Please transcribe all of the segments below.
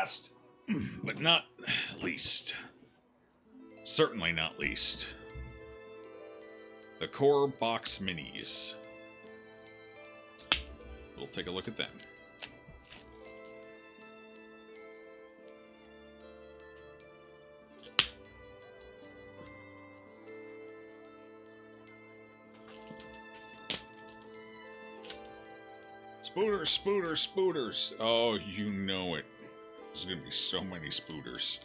last, but not least. Certainly not least. The Core Box Minis. We'll take a look at them. Spooters, spooters, spooters. Oh, you know it. There's going to be so many spooters.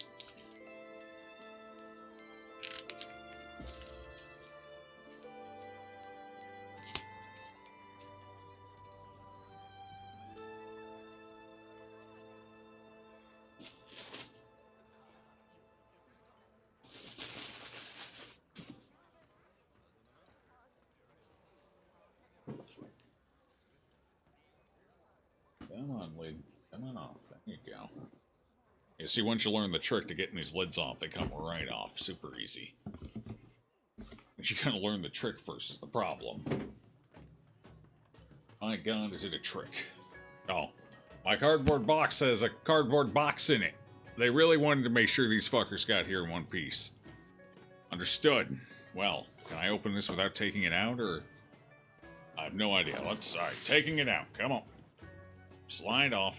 Come on, lid. Come on off. There you go. You see, once you learn the trick to getting these lids off, they come right off. Super easy. But you gotta learn the trick first is the problem. My God, is it a trick? Oh, my cardboard box has a cardboard box in it. They really wanted to make sure these fuckers got here in one piece. Understood. Well, can I open this without taking it out, or... I have no idea. Alright, taking it out. Come on. Slide off.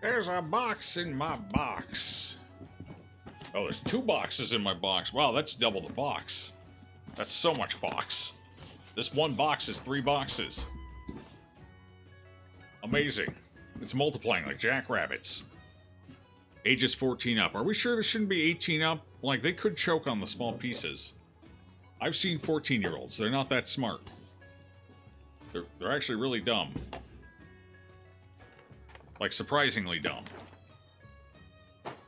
There's a box in my box. Oh, there's 2 boxes in my box. Wow, that's double the box. That's so much box. This one box is 3 boxes. Amazing. It's multiplying like jackrabbits. Ages 14 up. Are we sure this shouldn't be 18 up? Like, they could choke on the small pieces. I've seen 14-year-olds. They're not that smart. They're actually really dumb. Like, surprisingly dumb.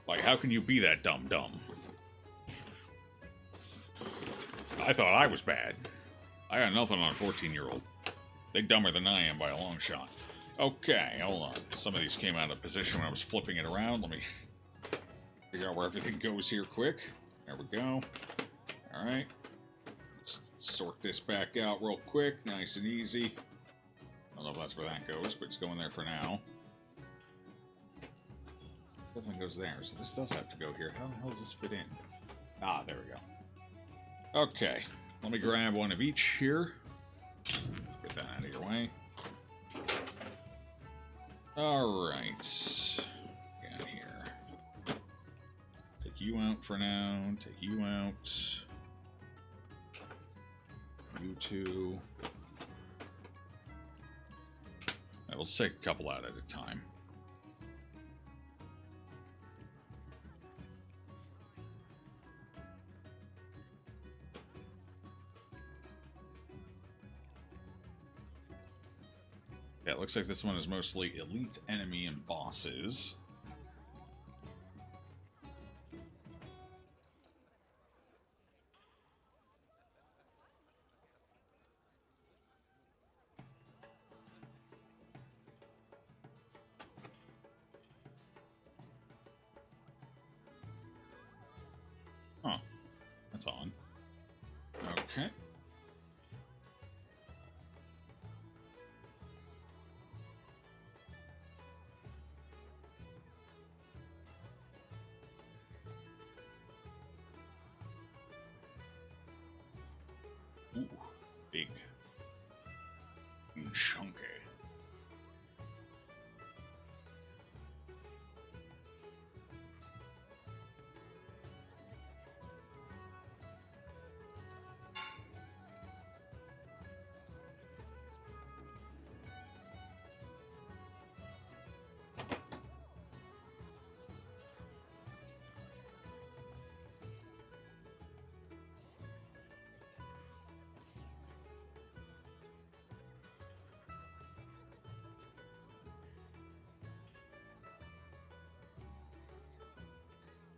Like, how can you be that dumb? I thought I was bad. I got nothing on a 14-year-old. They're dumber than I am by a long shot. Okay, hold on. Some of these came out of position when I was flipping it around. Let me figure out where everything goes here quick. There we go. Alright. Let's sort this back out real quick. Nice and easy. I don't know if that's where that goes, but it's going there for now. Definitely goes there, so this does have to go here. How the hell does this fit in? Ah, there we go. Okay, let me grab one of each here. Get that out of your way. Alright. Got here. Take you out for now. Take you out. You two. Right, let's take a couple out at a time. Yeah, it looks like this one is mostly elite, enemy, and bosses. Huh. That's on. Okay. Ooh, big and chunky.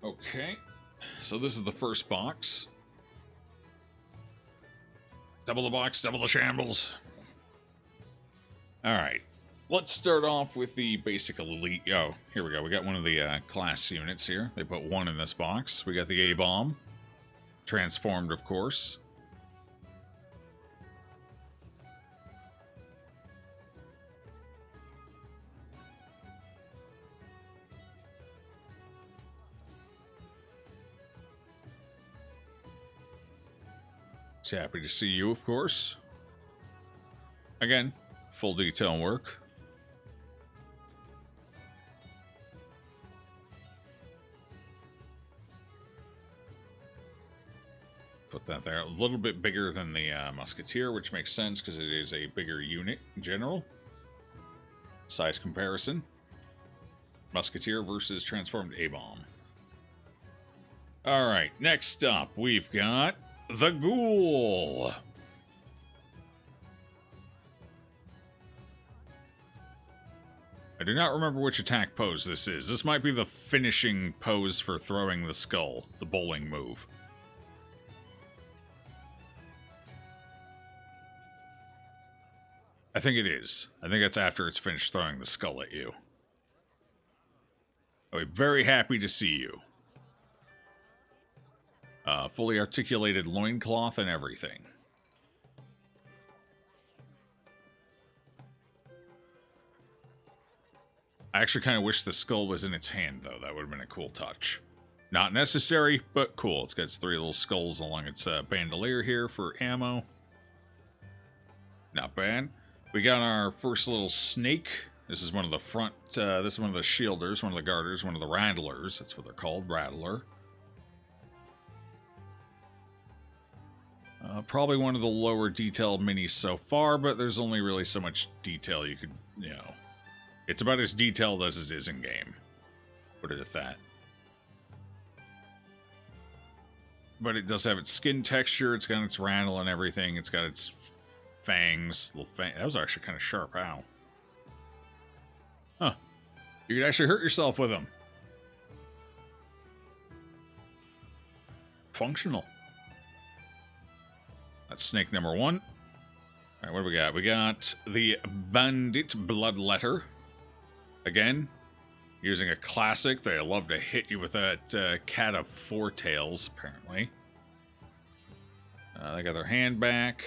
Okay, so this is the first box. Double the box, double the shambles. Alright, let's start off with the basic elite. Oh, here we go. We got one of the class units here. They put one in this box. We got the A-bomb. Transformed, of course. It's happy to see you, of course. Again, full detail work. Put that there. A little bit bigger than the Musketeer, which makes sense because it is a bigger unit in general. Size comparison. Musketeer versus Transformed A-Bomb. Alright, next up, we've got the Ghoul. I do not remember which attack pose this is. This might be the finishing pose for throwing the skull, the bowling move. I think it is. I think that's after it's finished throwing the skull at you. I'm very happy to see you. Fully articulated loincloth and everything. I actually kind of wish the skull was in its hand, though. That would have been a cool touch. Not necessary, but cool. It's got its 3 little skulls along its bandolier here for ammo. Not bad. We got our first little snake. This is one of the front, this is one of the shielders, one of the garters, one of the rattlers. That's what they're called, rattler. Probably one of the lower detailed minis so far, but there's only really so much detail you could, you know. It's about as detailed as it is in-game. Put it at that. But it does have its skin texture, it's got its rattle and everything, it's got its fangs, little fang. That was actually kind of sharp, ow. Huh. You could actually hurt yourself with them. Functional. That's snake number 1. Alright, what do we got? We got the Bandit Bloodletter. Again, using a classic. They love to hit you with that cat of 4 tails, apparently. They got their hand back.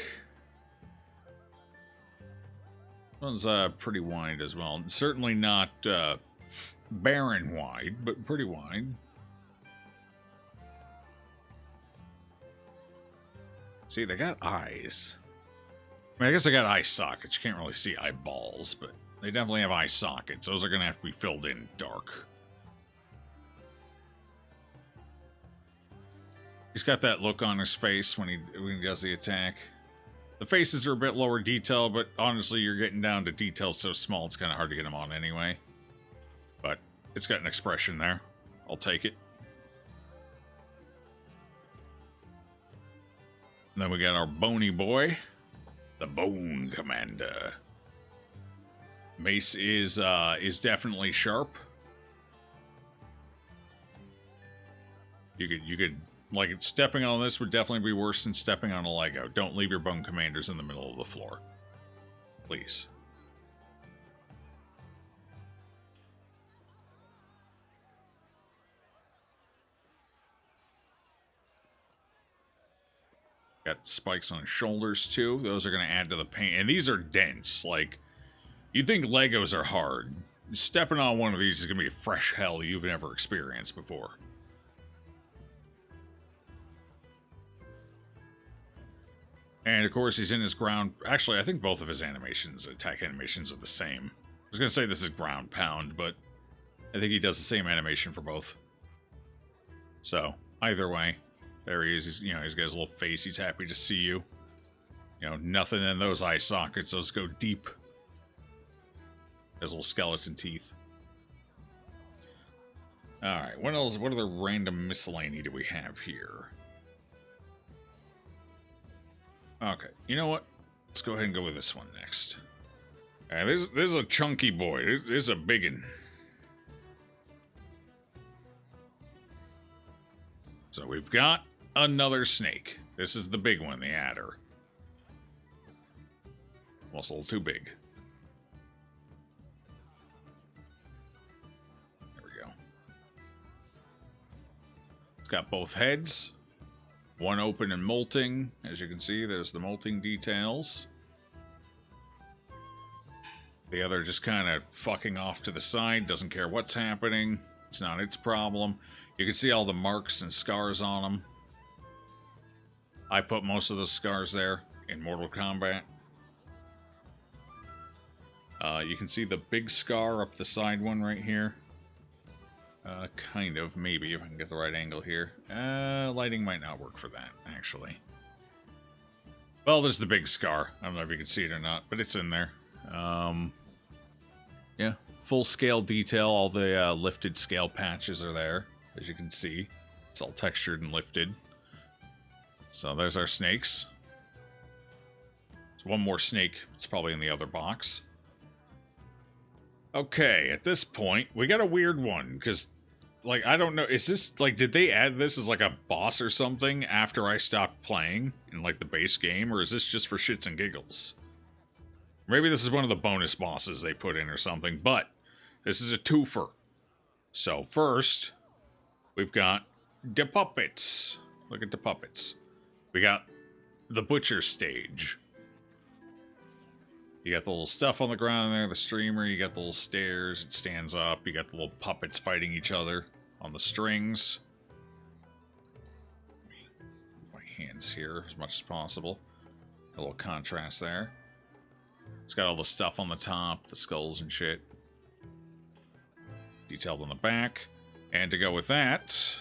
One's pretty wide as well. Certainly not barren wide, but pretty wide. See, they got eyes. I mean, I guess they got eye sockets. You can't really see eyeballs, but they definitely have eye sockets. Those are going to have to be filled in dark. He's got that look on his face when he does the attack. The faces are a bit lower detail, but honestly, you're getting down to details so small, it's kind of hard to get them on anyway. But it's got an expression there. I'll take it. And then we got our bony boy, the Bone Commander. Mace is definitely sharp. You could like stepping on this would definitely be worse than stepping on a Lego. Don't leave your Bone Commanders in the middle of the floor, please. Got spikes on his shoulders, too. Those are going to add to the paint. And these are dense. Like, you'd think Legos are hard. Stepping on one of these is going to be a fresh hell you've never experienced before. And, of course, he's in his ground... Actually, I think both of his animations, attack animations, are the same. I was going to say this is ground pound, but I think he does the same animation for both. So, either way... There he is. He's, you know, he's got his little face. He's happy to see you. You know, nothing in those eye sockets. Those go deep. His little skeleton teeth. Alright, what else? What other random miscellany do we have here? Okay, you know what? Let's go ahead and go with this one next. Alright, this is a chunky boy. This is a biggin. So we've got another snake. This is the big one, the adder. Almost a little too big. There we go. It's got both heads. One open and molting. As you can see, there's the molting details. The other just kind of fucking off to the side. Doesn't care what's happening. It's not its problem. You can see all the marks and scars on them. I put most of the scars there in Mortal Kombat. You can see the big scar up the side one right here. Kind of, maybe, if I can get the right angle here. Lighting might not work for that, actually. Well, there's the big scar. I don't know if you can see it or not, but it's in there. Yeah, full-scale detail. All the lifted scale patches are there, as you can see. It's all textured and lifted. So there's our snakes. There's one more snake. It's probably in the other box. Okay, at this point, we got a weird one, because, like, I don't know, is this, like, did they add this as, like, a boss or something after I stopped playing in, like, the base game, or is this just for shits and giggles? Maybe this is one of the bonus bosses they put in or something, but this is a twofer. So, first, we've got the puppets. Look at the puppets. We got the butcher stage. You got the little stuff on the ground there, the streamer, you got the little stairs, it stands up, you got the little puppets fighting each other on the strings. Move my hands here as much as possible. A little contrast there. It's got all the stuff on the top, the skulls and shit. Detailed on the back. And to go with that,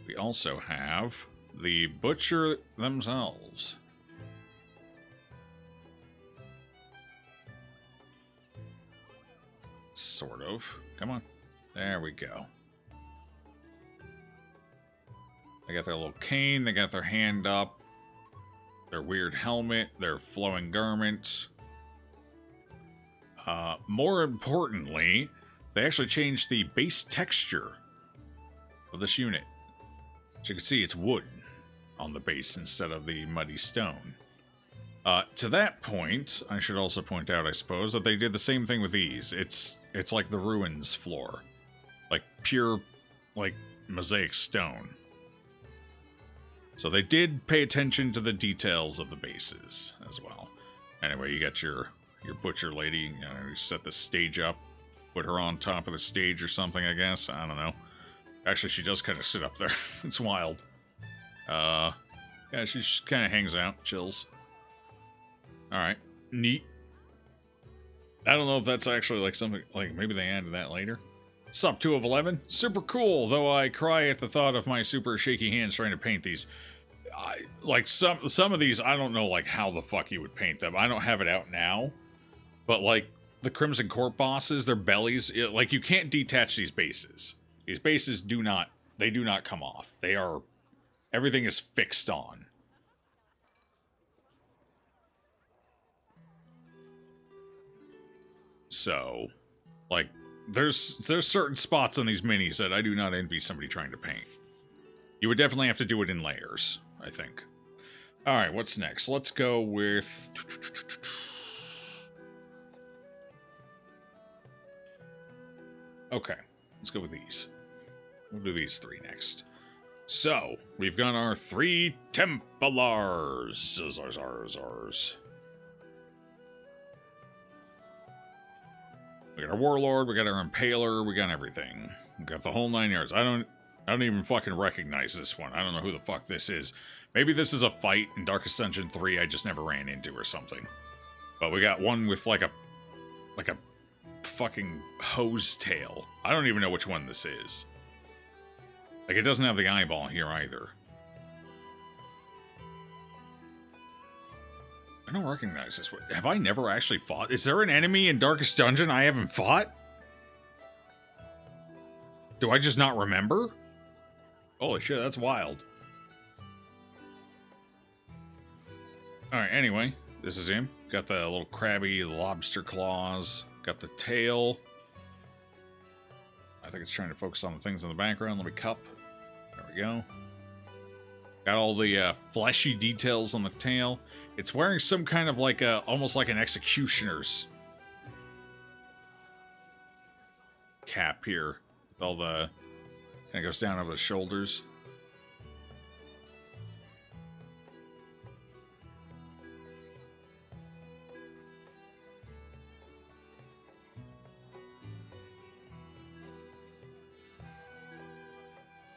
we also have the butcher themselves. Sort of. Come on. There we go. They got their little cane, they got their hand up, their weird helmet, their flowing garment. More importantly, they actually changed the base texture of this unit. As you can see, it's wood on the base instead of the muddy stone. To that point, I should also point out, I suppose, that they did the same thing with these. It's like the ruins floor. Like pure, like, mosaic stone. So they did pay attention to the details of the bases as well. Anyway, you got your butcher lady. You know, you set the stage up. Put her on top of the stage or something, I guess. I don't know. Actually, she does kind of sit up there. It's wild. Yeah, she just kind of hangs out, chills. Alright, neat. I don't know if that's actually like something, like maybe they added that later. Sup, 2 of 11? Super cool, though I cry at the thought of my super shaky hands trying to paint these. Like some of these, I don't know like how the fuck you would paint them. I don't have it out now. But like the Crimson Court bosses, their bellies, like you can't detach these bases. These bases do not come off. They are, everything is fixed on. So, like, there's certain spots on these minis that I do not envy somebody trying to paint. You would definitely have to do it in layers, I think. Alright, what's next? Let's go with... Okay, let's go with these. We'll do these 3 next. So, we've got our 3 Templars. We got our Warlord, we got our Impaler, we got everything. We got the whole 9 yards. I don't even fucking recognize this one. I don't know who the fuck this is. Maybe this is a fight in Darkest Dungeon 3 I just never ran into or something. But we got one with like a fucking hose tail. I don't even know which one this is. Like, it doesn't have the eyeball here either. I don't recognize this one. Have I never actually fought? Is there an enemy in Darkest Dungeon I haven't fought? Do I just not remember? Holy shit, that's wild. Alright, anyway, this is him. Got the little crabby lobster claws. Got the tail. I think it's trying to focus on the things in the background. Let me cup. There we go. Got all the fleshy details on the tail. It's wearing some kind of like a, almost like an executioner's cap here. With all the, kind of goes down over the shoulders.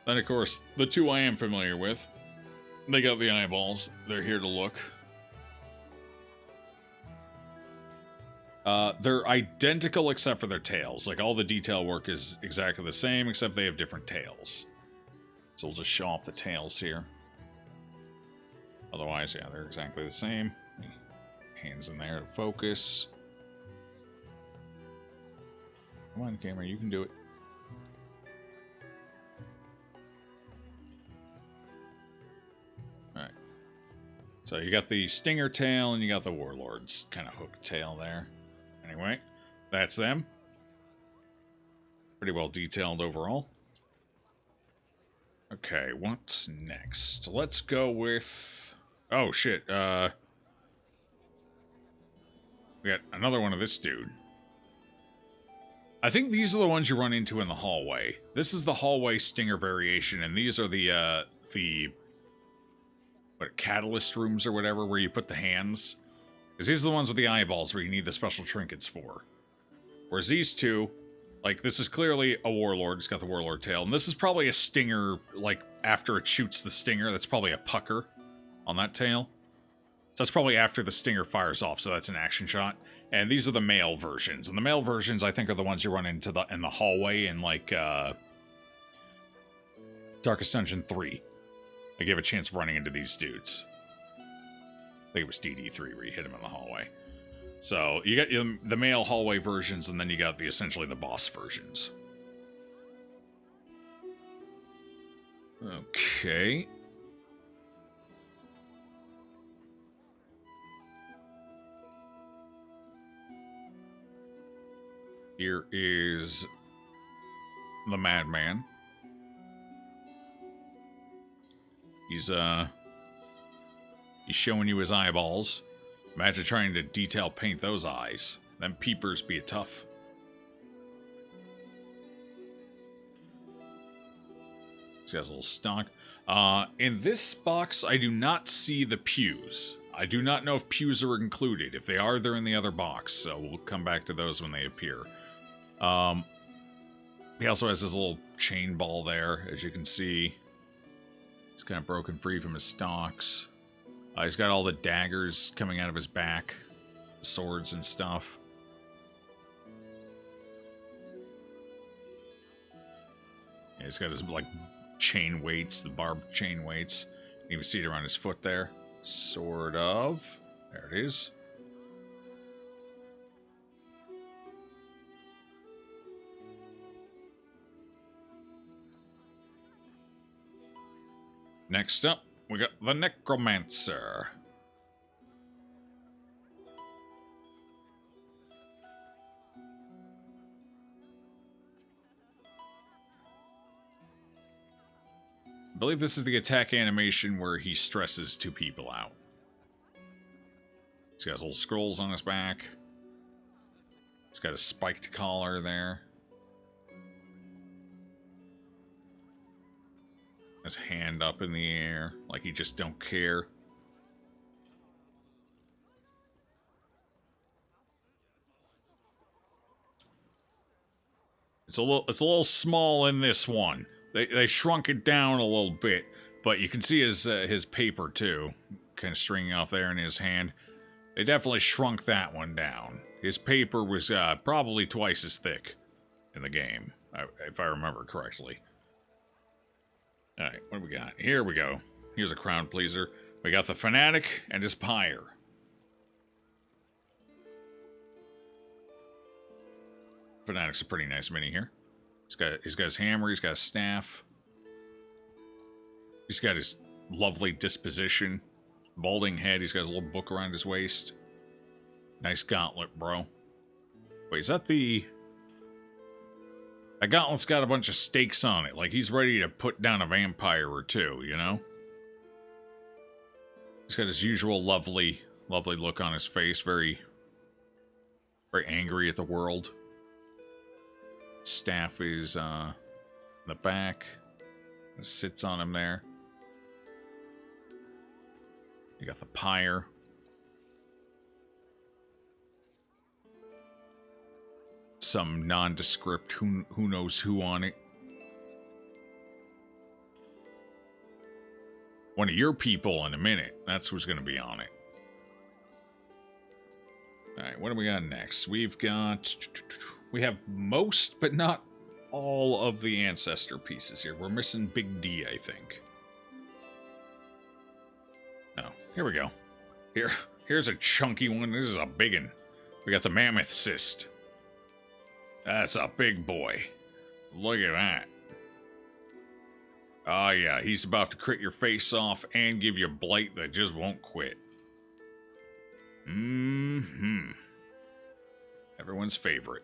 Then, of course, the 2 I am familiar with. They got the eyeballs. They're here to look. They're identical except for their tails. Like, all the detail work is exactly the same, except they have different tails. So we'll just show off the tails here. Otherwise, yeah, they're exactly the same. Hands in there to focus. Come on, camera, you can do it. Alright. So you got the stinger tail and you got the warlord's kind of hooked tail there. Anyway, that's them. Pretty well detailed overall. Okay, what's next? Let's go with... Oh, shit. We got another one of this dude. I think these are the ones you run into in the hallway. This is the hallway stinger variation, and these are the what, catalyst rooms or whatever, where you put the hands. Because these are the ones with the eyeballs where you need the special trinkets for. Whereas these two, like, this is clearly a warlord. It's got the warlord tail. And this is probably a stinger, like, after it shoots the stinger. That's probably a pucker on that tail. So that's probably after the stinger fires off, so that's an action shot. And these are the male versions. And the male versions, I think, are the ones you run into in the hallway in, like, Darkest Dungeon 3. I gave a chance of running into these dudes. I think it was DD3 where you hit him in the hallway. So, you got the male hallway versions, and then you got essentially the boss versions. Okay. Here is the Madman. He's showing you his eyeballs. Imagine trying to detail paint those eyes. Them peepers be tough. This guy's a little stock. In this box, I do not see the pews. I do not know if pews are included. If they are, they're in the other box, so we'll come back to those when they appear. He also has this little chain ball there, as you can see. He's kind of broken free from his stocks. He's got all the daggers coming out of his back, swords and stuff. Yeah, he's got his, like, chain weights, the barbed chain weights. You can even see it around his foot there. Sort of. There it is. Next up, we got the Necromancer. I believe this is the attack animation where he stresses two people out. He's got his little scrolls on his back. He's got a spiked collar there. His hand up in the air, like he just don't care. It's a little small in this one. They shrunk it down a little bit, but you can see his paper too, kind of stringing off there in his hand. They definitely shrunk that one down. His paper was probably twice as thick in the game, if I remember correctly. Alright, what do we got? Here we go. Here's a crowd pleaser. We got the Fanatic and his pyre. Fanatic's a pretty nice mini here. He's got his hammer, he's got his staff. He's got his lovely disposition. Balding head, he's got his little book around his waist. Nice gauntlet, bro. Wait, is that the... That gauntlet's got a bunch of stakes on it. Like, he's ready to put down a vampire or two, you know? He's got his usual lovely look on his face. Very angry at the world. Staff is, in the back. It sits on him there. You got the pyre. Some nondescript who knows who on it. one of your people in a minute. That's who's going to be on it. Alright, what do we got next? We have most, but not all of the ancestor pieces here. We're missing Big D, I think. Oh, here we go. Here's a chunky one. This is a big one. We got the mammoth cyst. That's a big boy. Look at that. Oh yeah, he's about to crit your face off and give you a blight that just won't quit. Everyone's favorite.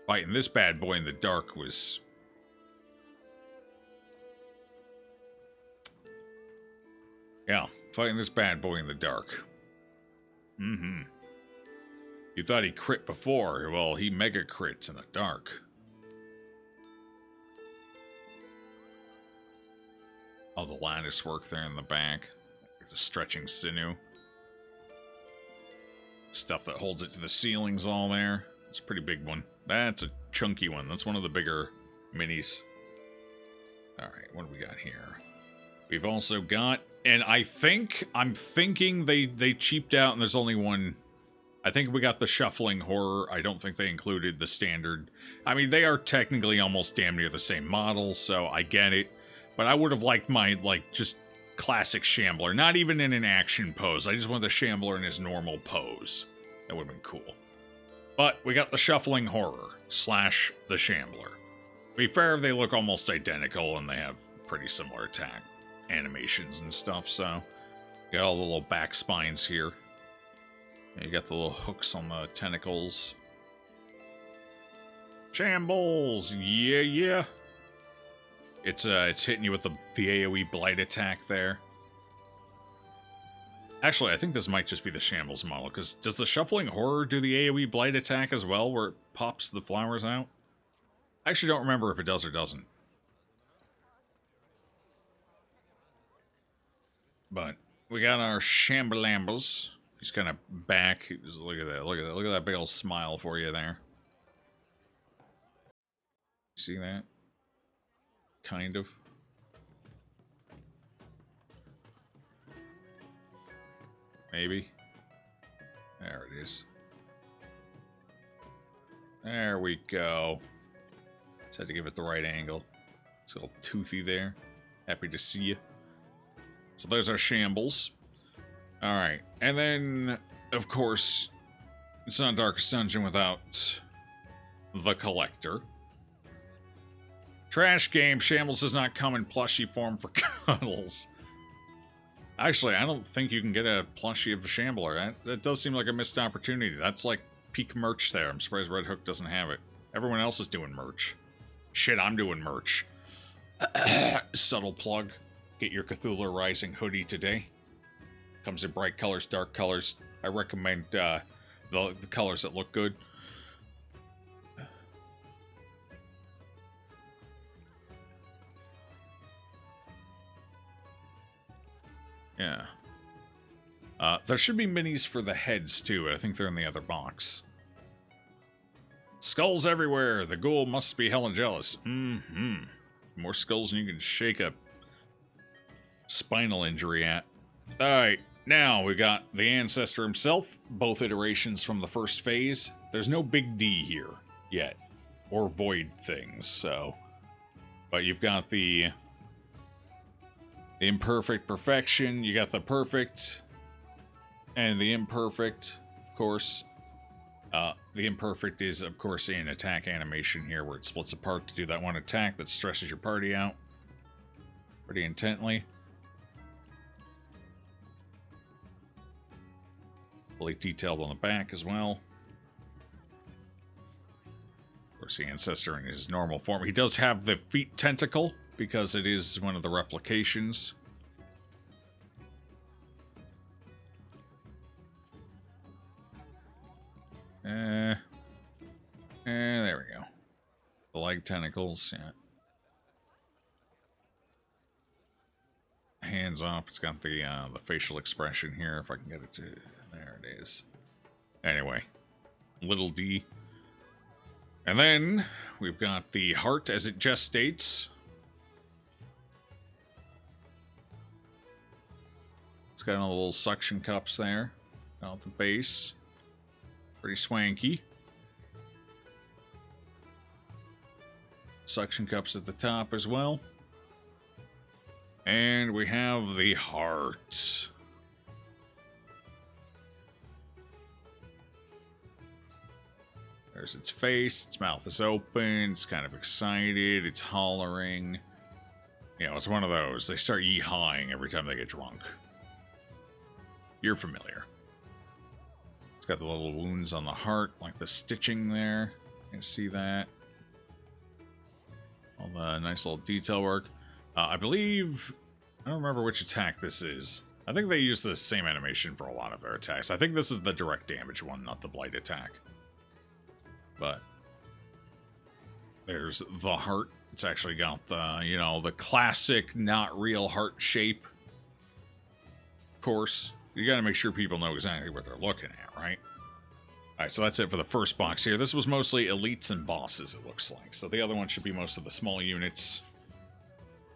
Fighting this bad boy in the dark was... Yeah, fighting this bad boy in the dark. You thought he crit before. Well, he mega crits in the dark. All the lattice work there in the back. The stretching sinew. Stuff that holds it to the ceilings all there. It's a pretty big one. That's a chunky one. That's one of the bigger minis. Alright, what do we got here? We've also got... And I'm thinking they cheaped out and there's only one... I think we got the shuffling horror. I don't think they included the standard. I mean, they are technically almost damn near the same model, so I get it. But I would have liked my, just classic Shambler. Not even in an action pose. I just want the Shambler in his normal pose. That would have been cool. But we got the shuffling horror / the Shambler. To be fair, they look almost identical and they have pretty similar attack animations and stuff, so... Got all the little back spines here. You got the little hooks on the tentacles. Shambles! Yeah. It's hitting you with the AoE blight attack there. Actually, I think this might just be the Shambles model, because does the Shuffling Horror do the AoE blight attack as well, where it pops the flowers out? I actually don't remember if it does or doesn't. But we got our Shambalambas. He's kind of back. Look at that. Look at that big old smile for you there. See that? Kind of. Maybe. There it is. There we go. Just had to give it the right angle. It's a little toothy there. Happy to see you. So there's our Shambles. Alright, and then, of course, it's not Darkest Dungeon without the Collector. Trash game, Shambles does not come in plushie form for cuddles. Actually, I don't think you can get a plushie of a Shambler. That does seem like a missed opportunity. That's like peak merch there. I'm surprised Red Hook doesn't have it. Everyone else is doing merch. Shit, I'm doing merch. Subtle plug. Get your Cthulhu Rising hoodie today. Comes in bright colors, dark colors. I recommend the colors that look good. Yeah. There should be minis for the heads, too. I think they're in the other box. Skulls everywhere. The ghoul must be hella jealous. More skulls than you can shake a spinal injury at. Alright. Now, we got the Ancestor himself, both iterations from the first phase. There's no Big D here yet, or Void things, so... But you've got the Imperfect Perfection, you got the Perfect, and the Imperfect, of course. The Imperfect is, of course, an attack animation here, where it splits apart to do that one attack that stresses your party out pretty intently. Fully detailed on the back as well. Of course, the Ancestor in his normal form. He does have the feet tentacle, because it is one of the replications. There we go. The leg tentacles, yeah. Hands up. It's got the facial expression here, if I can get it to... There it is. Anyway, little D. And then we've got the heart as it gestates. got all the little suction cups there. Out the base. Pretty swanky. Suction cups at the top as well. And we have the heart. There's its face, its mouth is open, it's kind of excited, it's hollering. You know, it's one of those. They start yee-hawing every time they get drunk. You're familiar. It's got the little wounds on the heart, like the stitching there. You can see that. All the nice little detail work. I believe... I don't remember which attack this is. I think they use the same animation for a lot of their attacks. I think this is the direct damage one, not the blight attack. But there's the heart. It's actually got the, you know, the classic not real heart shape. Of course, you got to make sure people know exactly what they're looking at, right? All right, so that's it for the first box here. This was mostly elites and bosses, it looks like. So the other one should be most of the small units.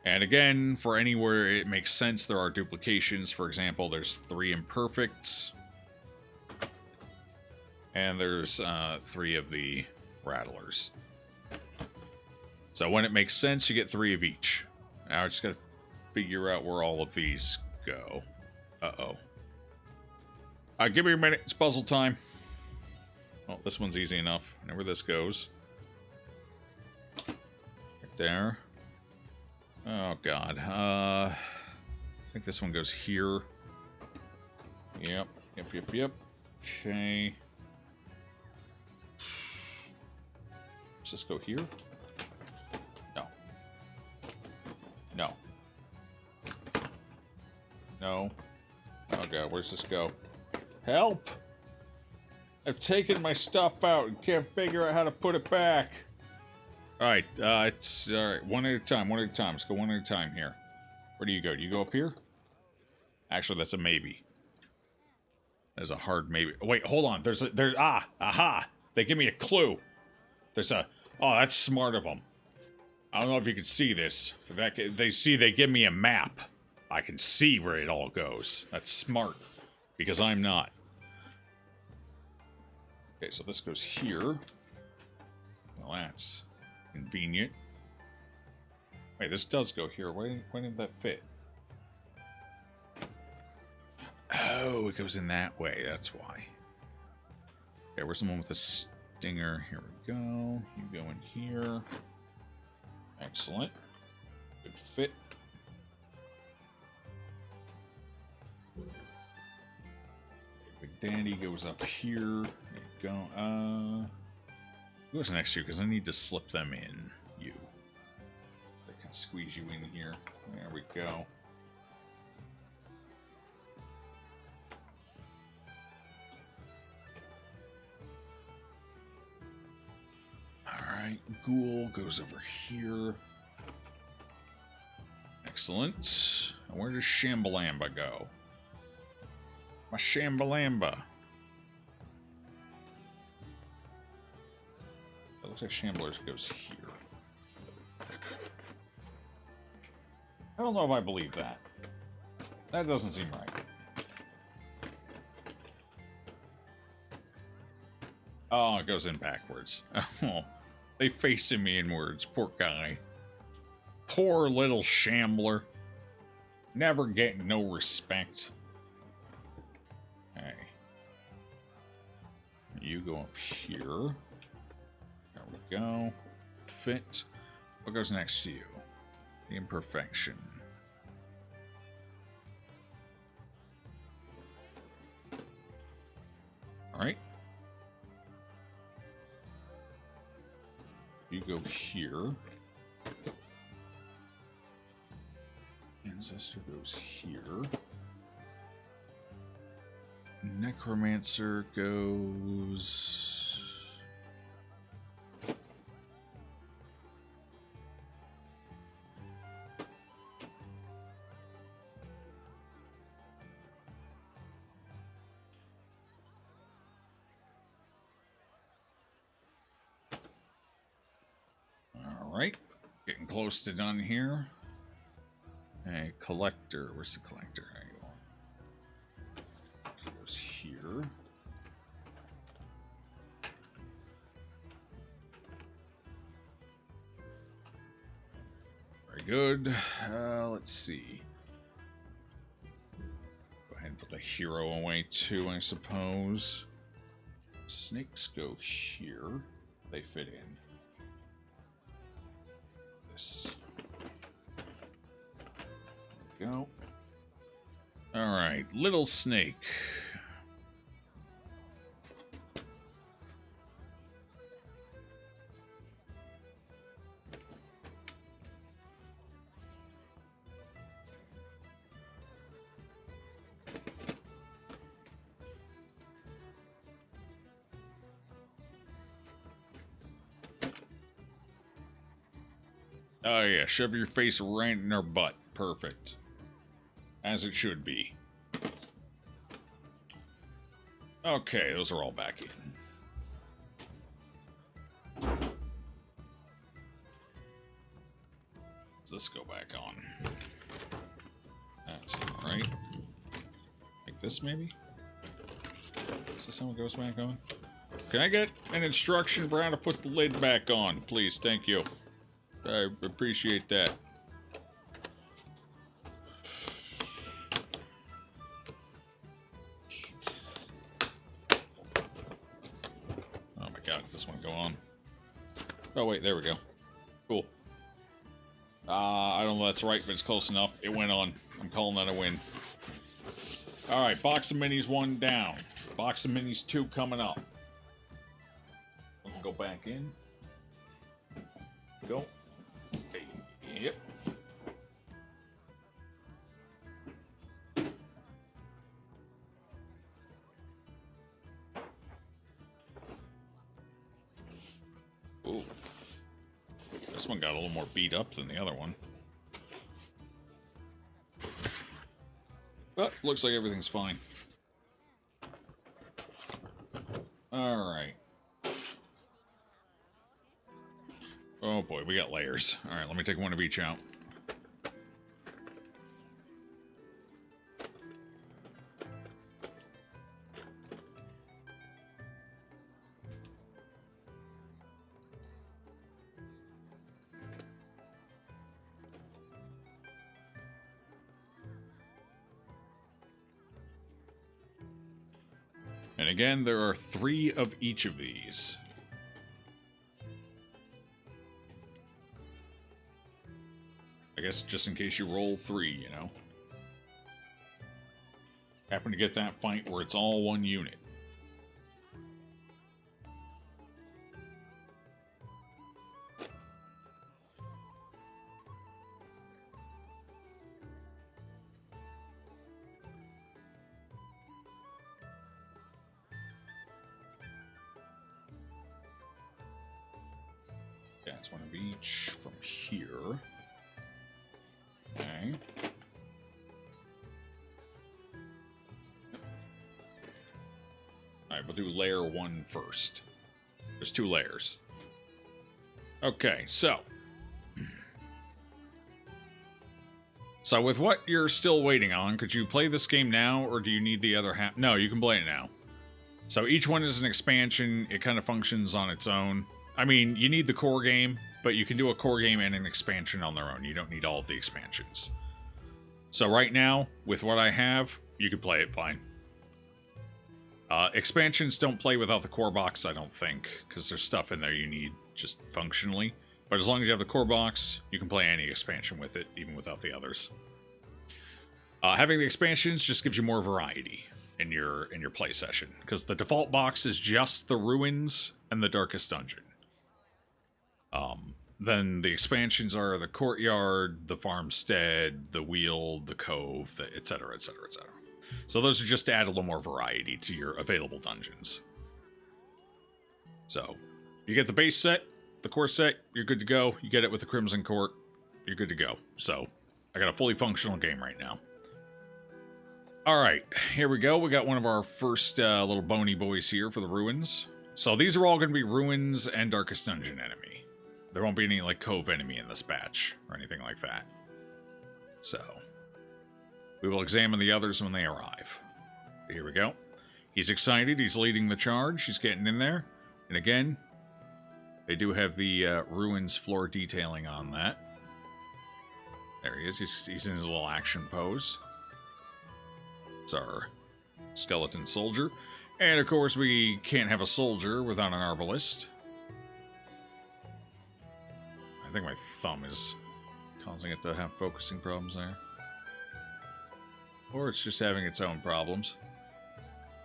And again, for anywhere it makes sense, there are duplications. For example, there's 3 imperfects. And there's 3 of the rattlers. So when it makes sense, you get 3 of each. Now I just gotta figure out where all of these go. Uh-oh. Give me a minute. It's puzzle time. Well, this one's easy enough. I know where this goes. Right there. Oh, God. I think this one goes here. Yep. Yep. Okay. Does this go here? No. No. No. Oh, God. Where's this go? Help! I've taken my stuff out and can't figure out how to put it back. Alright, it's... Alright, one at a time. Let's go one at a time here. Where do you go? Do you go up here? Actually, that's a maybe. There's a hard maybe. Wait, hold on. Aha! They give me a clue. There's a... Oh, that's smart of them. I don't know if you can see this. They give me a map. I can see where it all goes. That's smart. Because I'm not. Okay, so this goes here. Well, that's convenient. Wait, this does go here. Why didn't that fit? Oh, it goes in that way. That's why. Okay, where's the one with the stinger? Here we go. You go in here. Excellent. Good fit. Big Daddy goes up here. There you go. Who goes next to you? Because I need to slip them in. You. I can squeeze you in here. There we go. Alright, Ghoul goes over here. Excellent. And where does Shambalamba go? My Shambalamba. It looks like Shamblers goes here. I don't know if I believe that. That doesn't seem right. Oh, it goes in backwards. Oh, they facing me inwards. Poor guy. Poor little Shambler. Never getting no respect. Okay. You go up here. There we go. Fit. What goes next to you? The imperfection. Alright. You go here. Ancestor goes here. Necromancer goes... Alright, getting close to done here. A collector, where's the collector? There you goes here. Very good. Let's see. Go ahead and put the hero away too, I suppose. Snakes go here. They fit in. This. There we go. Alright, little snake. Oh yeah, shove your face right in her butt. Perfect. As it should be. Okay, those are all back in. Does this go back on? That's alright. Like this, maybe? Is this how it goes back on? Can I get an instruction for how to put the lid back on, please? Thank you. I appreciate that. Oh my god, this one go on. Oh wait, there we go. Cool. I don't know if that's right, but it's close enough. It went on. I'm calling that a win. Alright, box of minis 1 down. Box of minis 2 coming up. I'm gonna go back in. Go. Okay. Yep. Ooh. This one got a little more beat up than the other one. But looks like everything's fine. Alright. Oh boy, we got layers. Alright, let me take one of each out. And again, there are 3 of each of these. I guess just in case you roll 3, you know. Happen to get that fight where it's all one unit. Yeah, it's one of each from here. Okay. Alright, we'll do layer 1 first. There's 2 layers. Okay, so. So with what you're still waiting on, could you play this game now, or do you need the other half? No, you can play it now. So each one is an expansion. It kind of functions on its own. I mean, you need the core game, but you can do a core game and an expansion on their own. You don't need all of the expansions. So right now, with what I have, you can play it fine. Expansions don't play without the core box, I don't think, because there's stuff in there you need just functionally. But as long as you have the core box, you can play any expansion with it, even without the others. Having the expansions just gives you more variety in your play session, because the default box is just the ruins and the darkest dungeon. Then the expansions are the courtyard, the farmstead, the wheel, the cove, etc., etc., etc. So those are just to add a little more variety to your available dungeons. So, you get the base set, the core set, you're good to go. You get it with the Crimson Court, you're good to go. So, I got a fully functional game right now. Alright, here we go. We got one of our first little bony boys here for the ruins. So these are all going to be ruins and darkest dungeon enemy. There won't be any, like, cove enemy in this batch, or anything like that. So, we will examine the others when they arrive. Here we go. He's excited. He's leading the charge. He's getting in there. And again, they do have the ruins floor detailing on that. There he is. He's in his little action pose. It's our skeleton soldier. And of course, we can't have a soldier without an arbalist. I think my thumb is causing it to have focusing problems there. Or it's just having its own problems.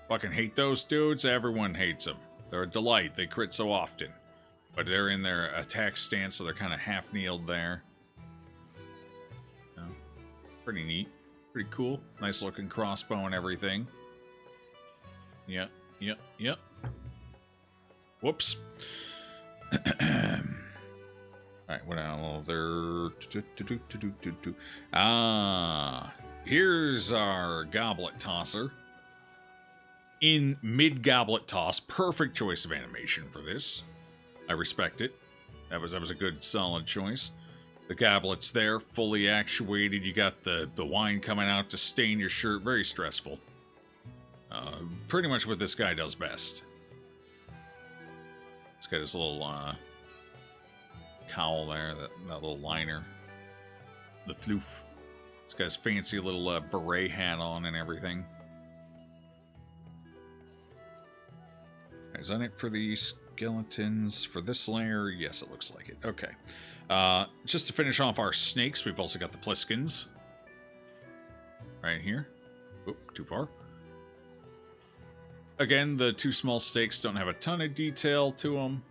Fucking hate those dudes. Everyone hates them. They're a delight. They crit so often. But they're in their attack stance, so they're kind of half-kneeled there. Pretty neat. Pretty cool. Nice looking crossbow and everything. Yep. Whoops. Alright, what other... here's our goblet tosser. In mid-goblet toss. Perfect choice of animation for this. I respect it. That was a good, solid choice. The goblet's there, fully actuated. You got the wine coming out to stain your shirt. Very stressful. Pretty much what this guy does best. He's got his little cowl there, that little liner. The floof. He's got his fancy little beret hat on and everything. Is that it for the skeletons? For this layer? Yes, it looks like it. Okay. Just to finish off our snakes, we've also got the Pliskins. Right here. Oop, too far. Again, the two small stakes don't have a ton of detail to them,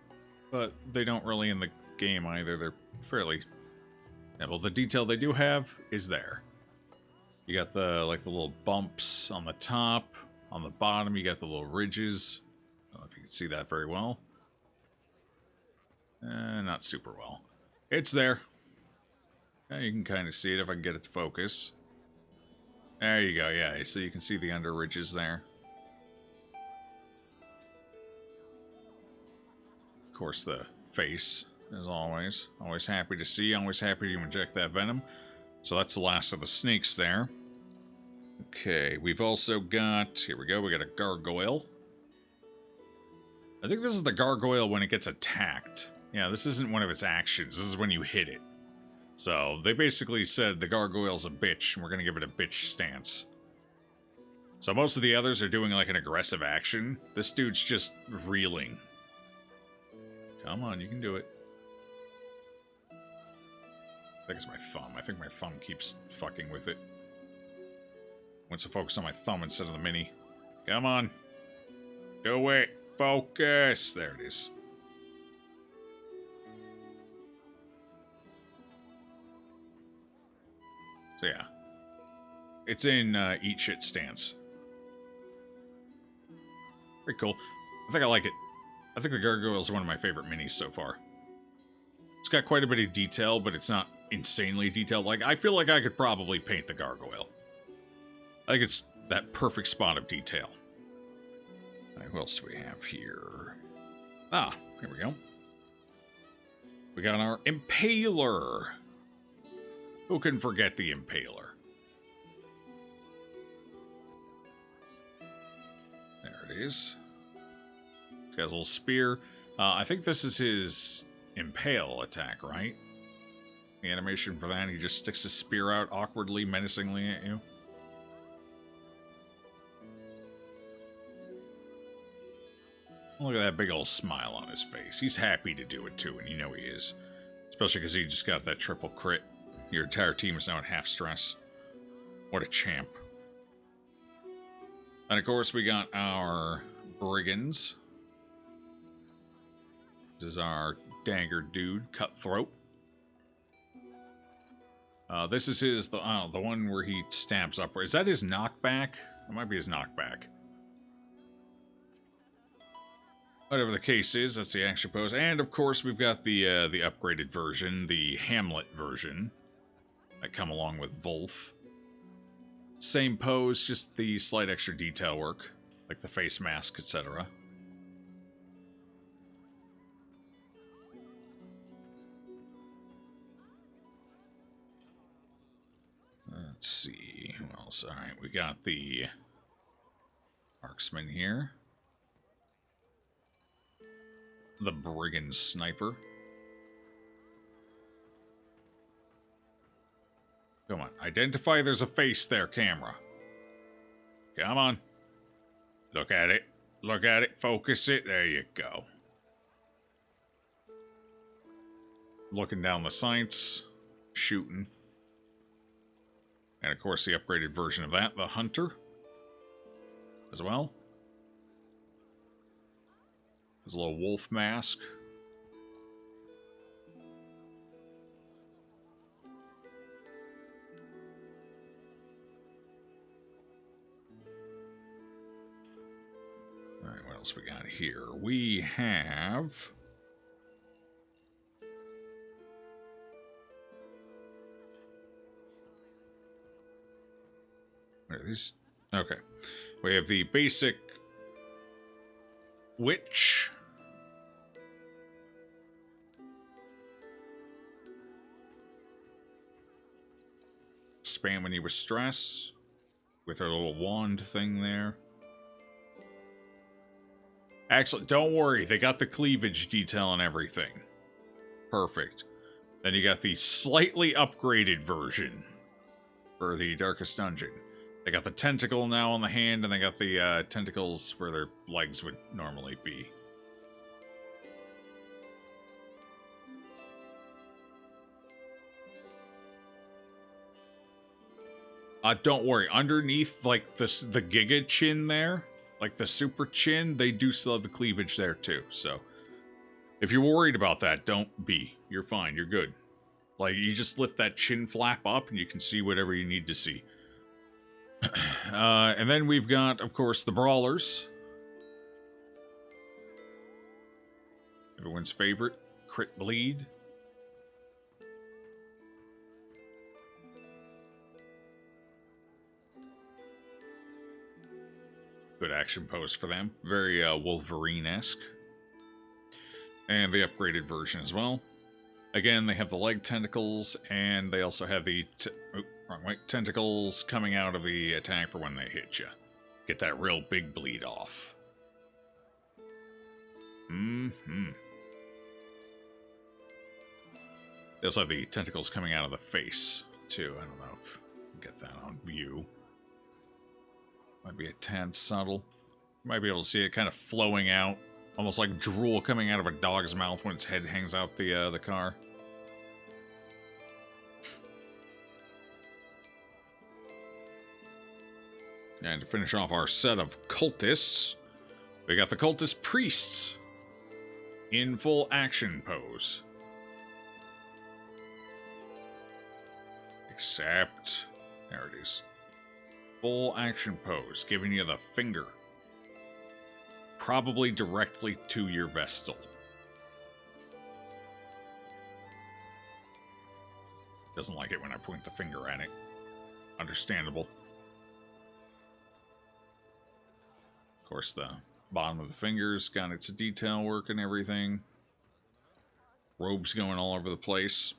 but they don't really in the game either. They're fairly... Yeah, well, the detail they do have is there. You got the little bumps on the top. On the bottom, you got the little ridges. I don't know if you can see that very well. Not super well. It's there. You can kind of see it if I can get it to focus. There you go, yeah. So you can see the under ridges there. Of course, the face, as always. Always happy to see, always happy to inject that venom. So that's the last of the snakes there. Okay, we've also got... Here we go, we got a gargoyle. I think this is the gargoyle when it gets attacked. Yeah, this isn't one of its actions. This is when you hit it. So, they basically said the gargoyle's a bitch, and we're gonna give it a bitch stance. So most of the others are doing like an aggressive action. This dude's just reeling. Come on, you can do it. I think it's my thumb. I think my thumb keeps fucking with it. Wants to focus on my thumb instead of the mini. Come on. Do it. Focus. There it is. So yeah. It's in eat shit stance. Pretty cool. I think I like it. I think the gargoyle is one of my favorite minis so far. It's got quite a bit of detail, but it's not insanely detailed. Like, I feel like I could probably paint the gargoyle. I think it's that perfect spot of detail. Alright, who else do we have here? Ah, here we go. We got our Impaler. Who can forget the Impaler? There it is. He's got his little spear. I think this is his Impale attack, right? The animation for that, he just sticks his spear out awkwardly, menacingly at you. Look at that big old smile on his face. He's happy to do it too, and you know he is. Especially because he just got that triple crit. Your entire team is now at half stress. What a champ. And of course we got our Brigands. This is our dagger dude, Cutthroat. This is his, the one where he stabs upward. Is that his knockback? It might be his knockback. Whatever the case is, that's the action pose. And of course we've got the upgraded version, the Hamlet version. That come along with Wolf. Same pose, just the slight extra detail work. Like the face mask, etc. Let's see, who else? Alright, we got our marksman here. The brigand sniper. Come on, identify there's a face there, camera. Come on. Look at it. Look at it. Focus it. There you go. Looking down the sights. Shooting. And of course the upgraded version of that, the hunter. As well. There's a little wolf mask. Alright, what else we got here? We have... What are these? Okay. We have the basic witch. Spam when you with stress. With her little wand thing there. Actually, don't worry. They got the cleavage detail and everything. Perfect. Then you got the slightly upgraded version for the Darkest Dungeon. They got the tentacle now on the hand, and they got the tentacles where their legs would normally be. Don't worry. Underneath, like, the Giga Chin there, like the Super Chin, they do still have the cleavage there, too. So, if you're worried about that, don't be. You're fine. You're good. Like, you just lift that chin flap up, and you can see whatever you need to see. And then we've got, of course, the Brawlers. Everyone's favorite, Crit Bleed. Good action pose for them. Very Wolverine-esque. And the upgraded version as well. Again, they have the leg tentacles, and they also have the... wrong way. Tentacles coming out of the attack for when they hit you. Get that real big bleed off. Mm-hmm. They also have the tentacles coming out of the face, too. I don't know if you can get that on view. Might be a tad subtle. You might be able to see it kind of flowing out. Almost like drool coming out of a dog's mouth when its head hangs out the car. And to finish off our set of cultists, we got the cultist priests in full action pose. Except, there it is. Full action pose, giving you the finger. Probably directly to your Vestal. Doesn't like it when I point the finger at it. Understandable. Of course, the bottom of the fingers got its detail work and everything. Robes going all over the place.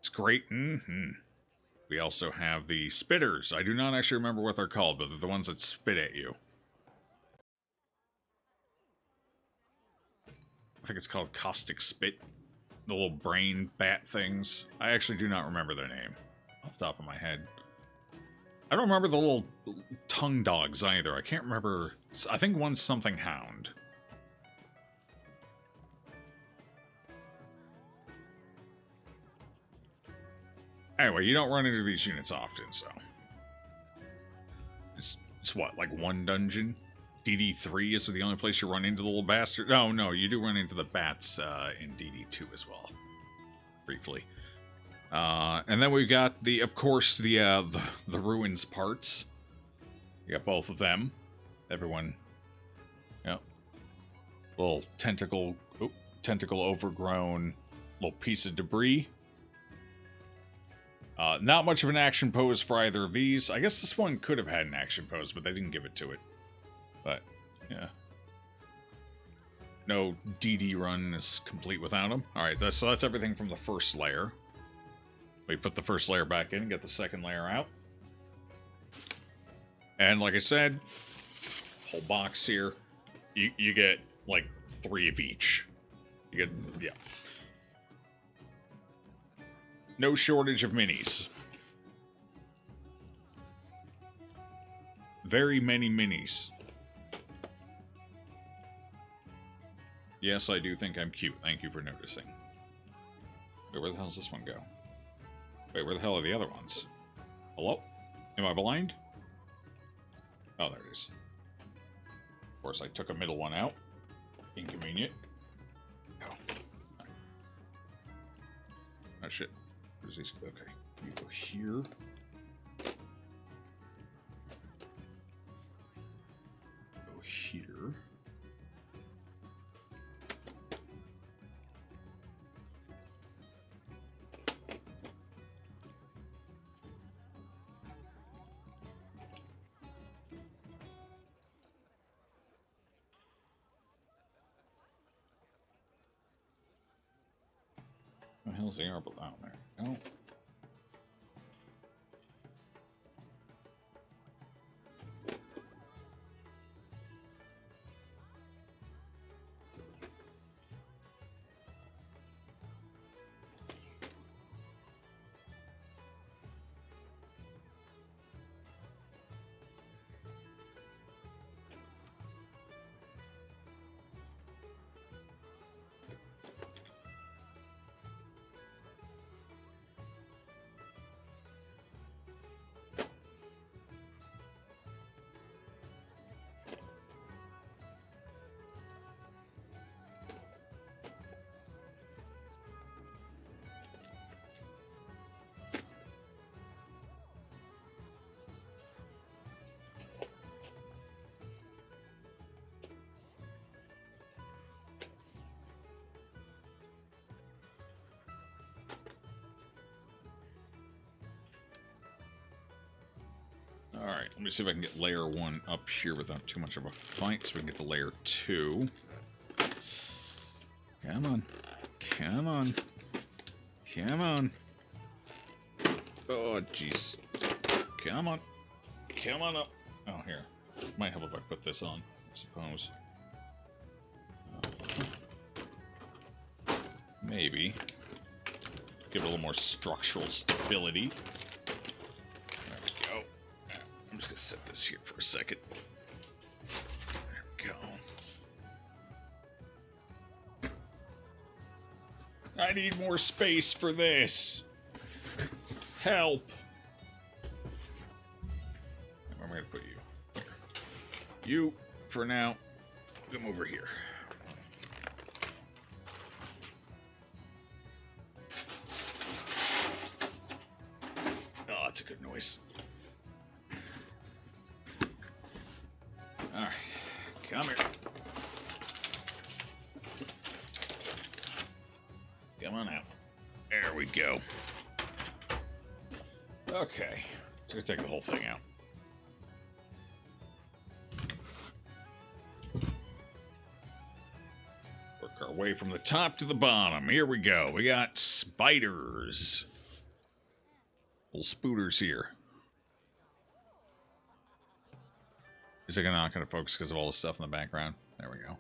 It's great. Mm-hmm. We also have the spitters. I do not actually remember what they're called, but they're the ones that spit at you. I think it's called Caustic Spit. The little brain bat things. I actually do not remember their name off the top of my head. I don't remember the little tongue dogs either. I can't remember. I think one's something hound. Anyway, you don't run into these units often, so... It's what, like one dungeon? DD3 is the only place you run into the little bastard? No, you do run into the bats in DD2 as well. Briefly. And then we've got, of course, the ruins parts. You got both of them. Everyone... Yep. Little tentacle overgrown little piece of debris. Not much of an action pose for either of these. I guess this one could have had an action pose, but they didn't give it to it. But, yeah. No DD run is complete without them. Alright, so that's everything from the first layer. We put the first layer back in and get the second layer out. And like I said, whole box here, you get like 3 of each. You get, yeah. No shortage of minis. Very many minis. Yes, I do think I'm cute. Thank you for noticing. Wait, where the hell does this one go? Wait, where the hell are the other ones? Hello? Am I blind? Oh, there it is. Of course, I took a middle one out. Inconvenient. Oh. Oh, shit. Where's these? Okay. You go here. Go here. What the hell's the arbor down there? No. Alright, let me see if I can get layer 1 up here without too much of a fight so we can get to layer 2. Come on. Come on. Come on. Oh, jeez. Come on. Come on up. Oh, here. Might help if I put this on, I suppose. Maybe. Give it a little more structural stability. I'm just gonna set this here for a second. There we go. I need more space for this. Help. Where am I gonna put you? You, for now, come over here. Oh, that's a good noise. Alright, come here. Come on out. There we go. Okay, so let's take the whole thing out. Work our way from the top to the bottom. Here we go. We got spiders. Little spooters here. Is it not going to focus because of all the stuff in the background? There we go.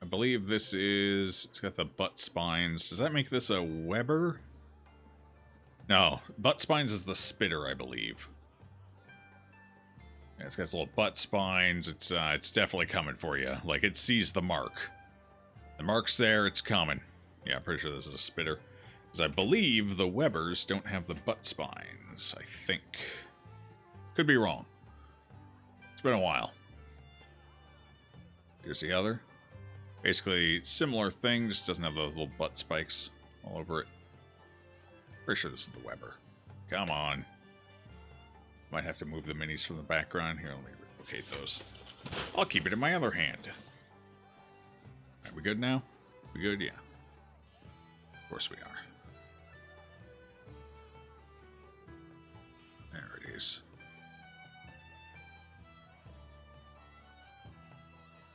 I believe this is... It's got the butt spines. Does that make this a Weber? No. Butt spines is the spitter, I believe. Yeah, it's got its little butt spines. It's definitely coming for you. Like, it sees the mark. The mark's there. It's coming. Yeah, I'm pretty sure this is a spitter. Because I believe the Webers don't have the butt spines, I think. Could be wrong. It's been a while. Here's the other. Basically, similar thing, just doesn't have the little butt spikes all over it. Pretty sure this is the Weber. Come on. Might have to move the minis from the background. Here, let me replicate those. I'll keep it in my other hand. Are we good now? We good? Yeah. Of course we are. There it is.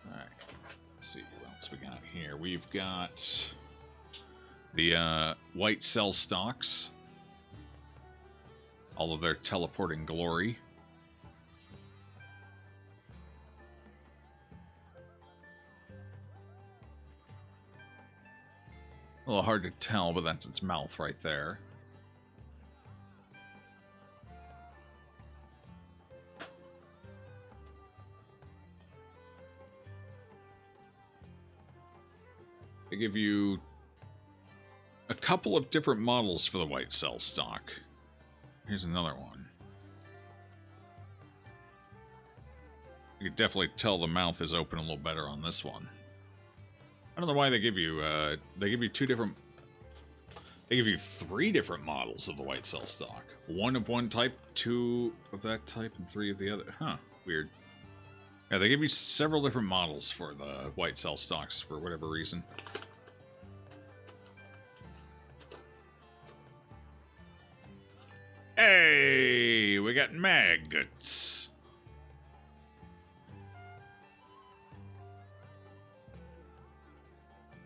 Alright. Let's see what else we got here. We've got the white cell stocks. all of their teleporting glory. A little hard to tell, but that's its mouth right there. They give you a couple of different models for the white cell stock. Here's another one. You can definitely tell the mouth is open a little better on this one. I don't know why they give you two different... They give you 3 different models of the white cell stock. 1 of one type, 2 of that type, and 3 of the other. Huh, weird. Yeah, they give you several different models for the white cell stocks for whatever reason. Hey, we got maggots.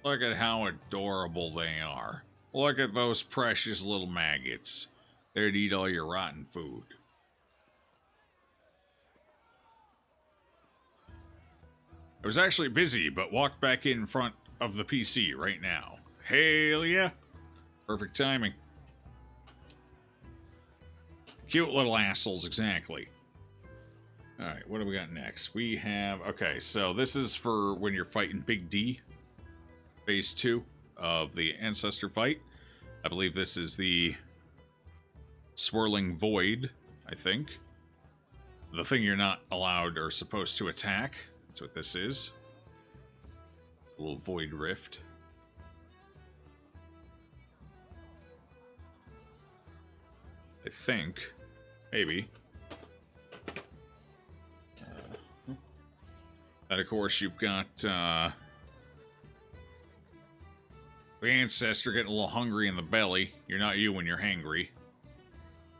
Look at how adorable they are. Look at those precious little maggots. They'd eat all your rotten food. I was actually busy, but walked back in front of the PC right now. Hell yeah. Perfect timing. Cute little assholes, exactly. Alright, what do we got next? We have... Okay, so this is for when you're fighting Big D. Phase 2 of the Ancestor fight. I believe this is the Swirling Void, I think. The thing you're not allowed or supposed to attack. That's what this is. A little Void Rift. I think. Maybe. And of course you've got the Ancestor getting a little hungry in the belly. You're not you when you're hangry.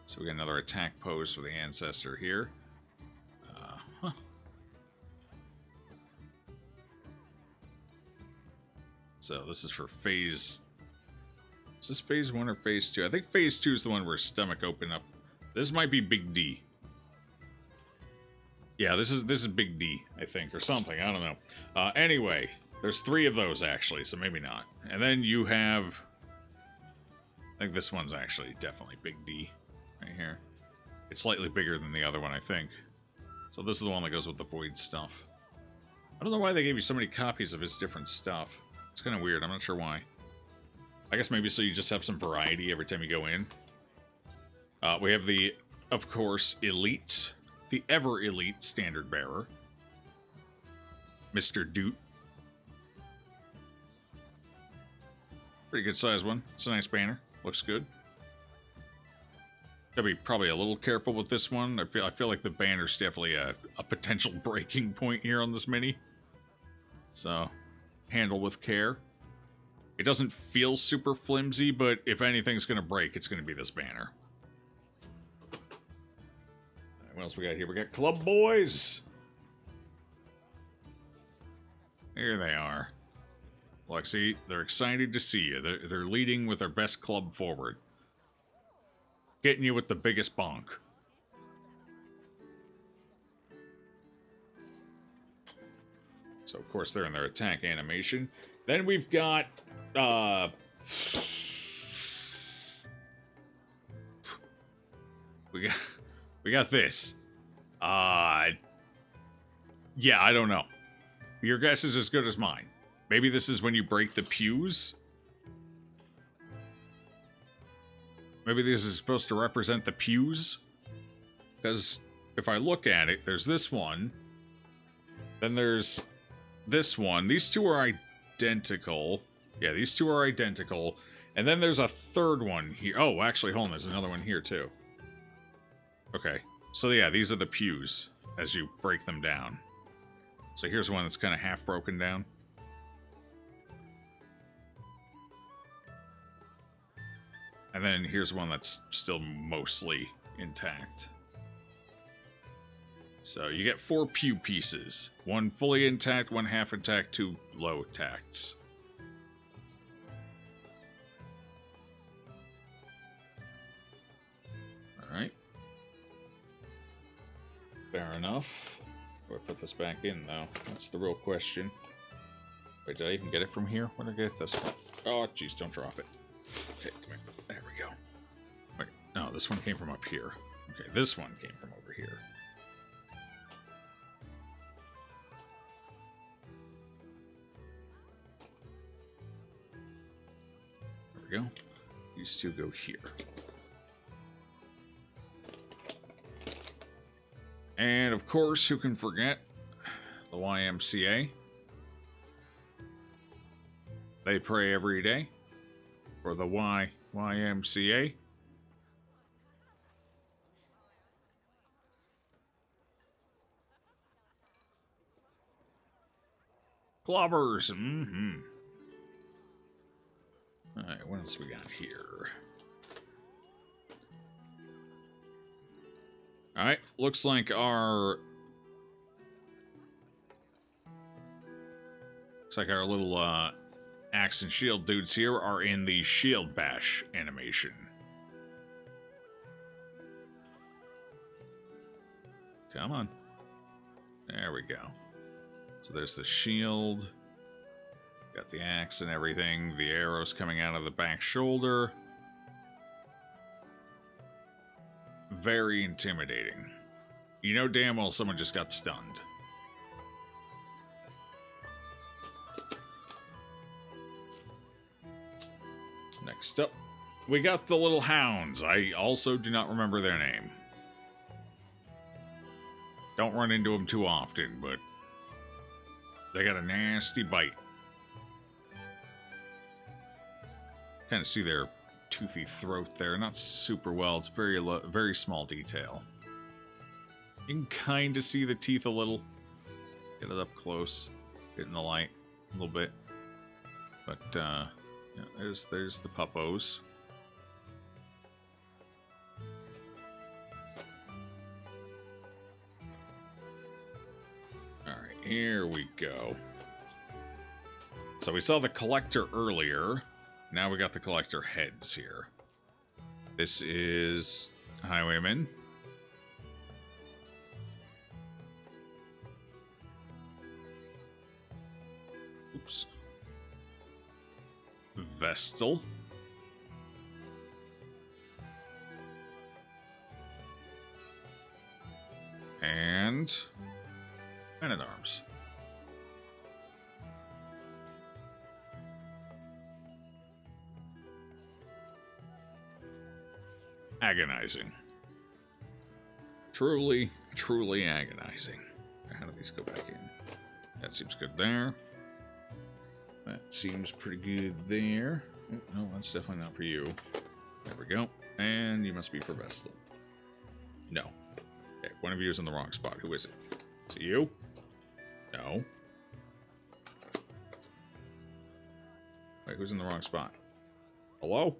So we got another attack pose for the Ancestor here. So this is for phase... Is this phase 1 or phase 2? I think phase 2 is the one where his stomach opened up. This might be Big D. Yeah, this is Big D, I think, or something. I don't know. Anyway, there's 3 of those, actually, so maybe not. And then you have... I think this one's actually definitely Big D, right here. It's slightly bigger than the other one, I think. So this is the one that goes with the Void stuff. I don't know why they gave you so many copies of his different stuff. It's kind of weird. I'm not sure why. I guess maybe so you just have some variety every time you go in. We have the, of course, Elite. The ever-elite Standard Bearer. Mr. Doot. Pretty good size one. It's a nice banner. Looks good. Gotta be probably a little careful with this one. I feel like the banner's definitely a potential breaking point here on this mini. So, handle with care. It doesn't feel super flimsy, but if anything's gonna break, it's gonna be this banner. What else we got here? We got Club Boys. Here they are. Lexi, they're excited to see you. They're leading with their best club forward. Getting you with the biggest bonk. So, of course, they're in their attack animation. Then we've got... We got this. Yeah, I don't know. Your guess is as good as mine. Maybe this is when you break the pews? Maybe this is supposed to represent the pews? Because if I look at it, there's this one. Then there's this one. These two are identical. Yeah, these two are identical. And then there's a third one here. Oh, actually, hold on. There's another one here, too. Okay. So, yeah, these are the pews as you break them down. So here's one that's kind of half broken down. And then here's one that's still mostly intact. So you get 4 pew pieces. 1 fully intact, 1 half intact, 2 low intacts. Alright. Fair enough. Do I put this back in, though? That's the real question. Wait, did I even get it from here? Where did I get this one? Oh, jeez, don't drop it. Okay, come here. There we go. Wait, no, this one came from up here. Okay, this one came from over here. There we go. These two go here. And, of course, who can forget the YMCA? They pray every day for the YMCA. Clobbers. Mm-hmm. Alright, what else we got here? Alright, looks like our... Looks like our little, Axe and Shield dudes here are in the Shield Bash animation. Come on. There we go. So there's the shield. Got the axe and everything. The arrows coming out of the back shoulder. Very intimidating. You know damn well someone just got stunned. Next up, we got the little hounds. I also do not remember their name. Don't run into them too often, but they got a nasty bite. Kind of see their toothy throat there. Not super well. It's very very small detail. You can kind of see the teeth a little. Get it up close. Get in the light a little bit. But, yeah, there's the puppos. Alright, here we go. So we saw the collector earlier. Now we got the collector heads here. This is Highwayman. Oops. Vestal. And Man-at-Arms. Agonizing. Truly, truly agonizing. How do these go back in? That seems good there. That seems pretty good there. Oh, no, that's definitely not for you. There we go. And you must be for Vestal. No. Okay, one of you is in the wrong spot. Who is it? Is it you? No. Wait, who's in the wrong spot? Hello?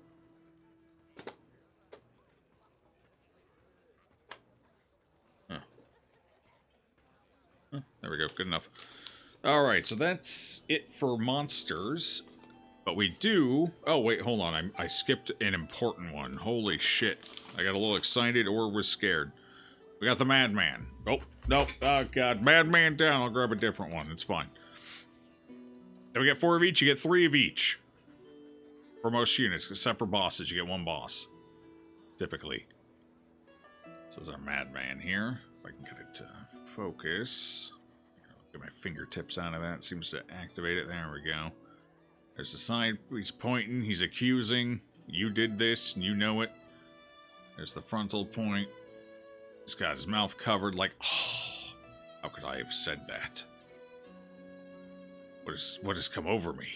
There we go. Good enough. Alright, so that's it for monsters. But we do... Oh, wait, hold on. I skipped an important one. Holy shit. I got a little excited or was scared. We got the Madman. Oh, no. Oh, God. Madman down. I'll grab a different one. It's fine. Then we get 4 of each. You get 3 of each. For most units, except for bosses. You get 1 boss. Typically. So there's our Madman here. If I can get it to focus. Get my fingertips out of that. Seems to activate it. There we go. There's the side. He's pointing. He's accusing. You did this, and you know it. There's the frontal point. He's got his mouth covered like, oh, how could I have said that? What has come over me?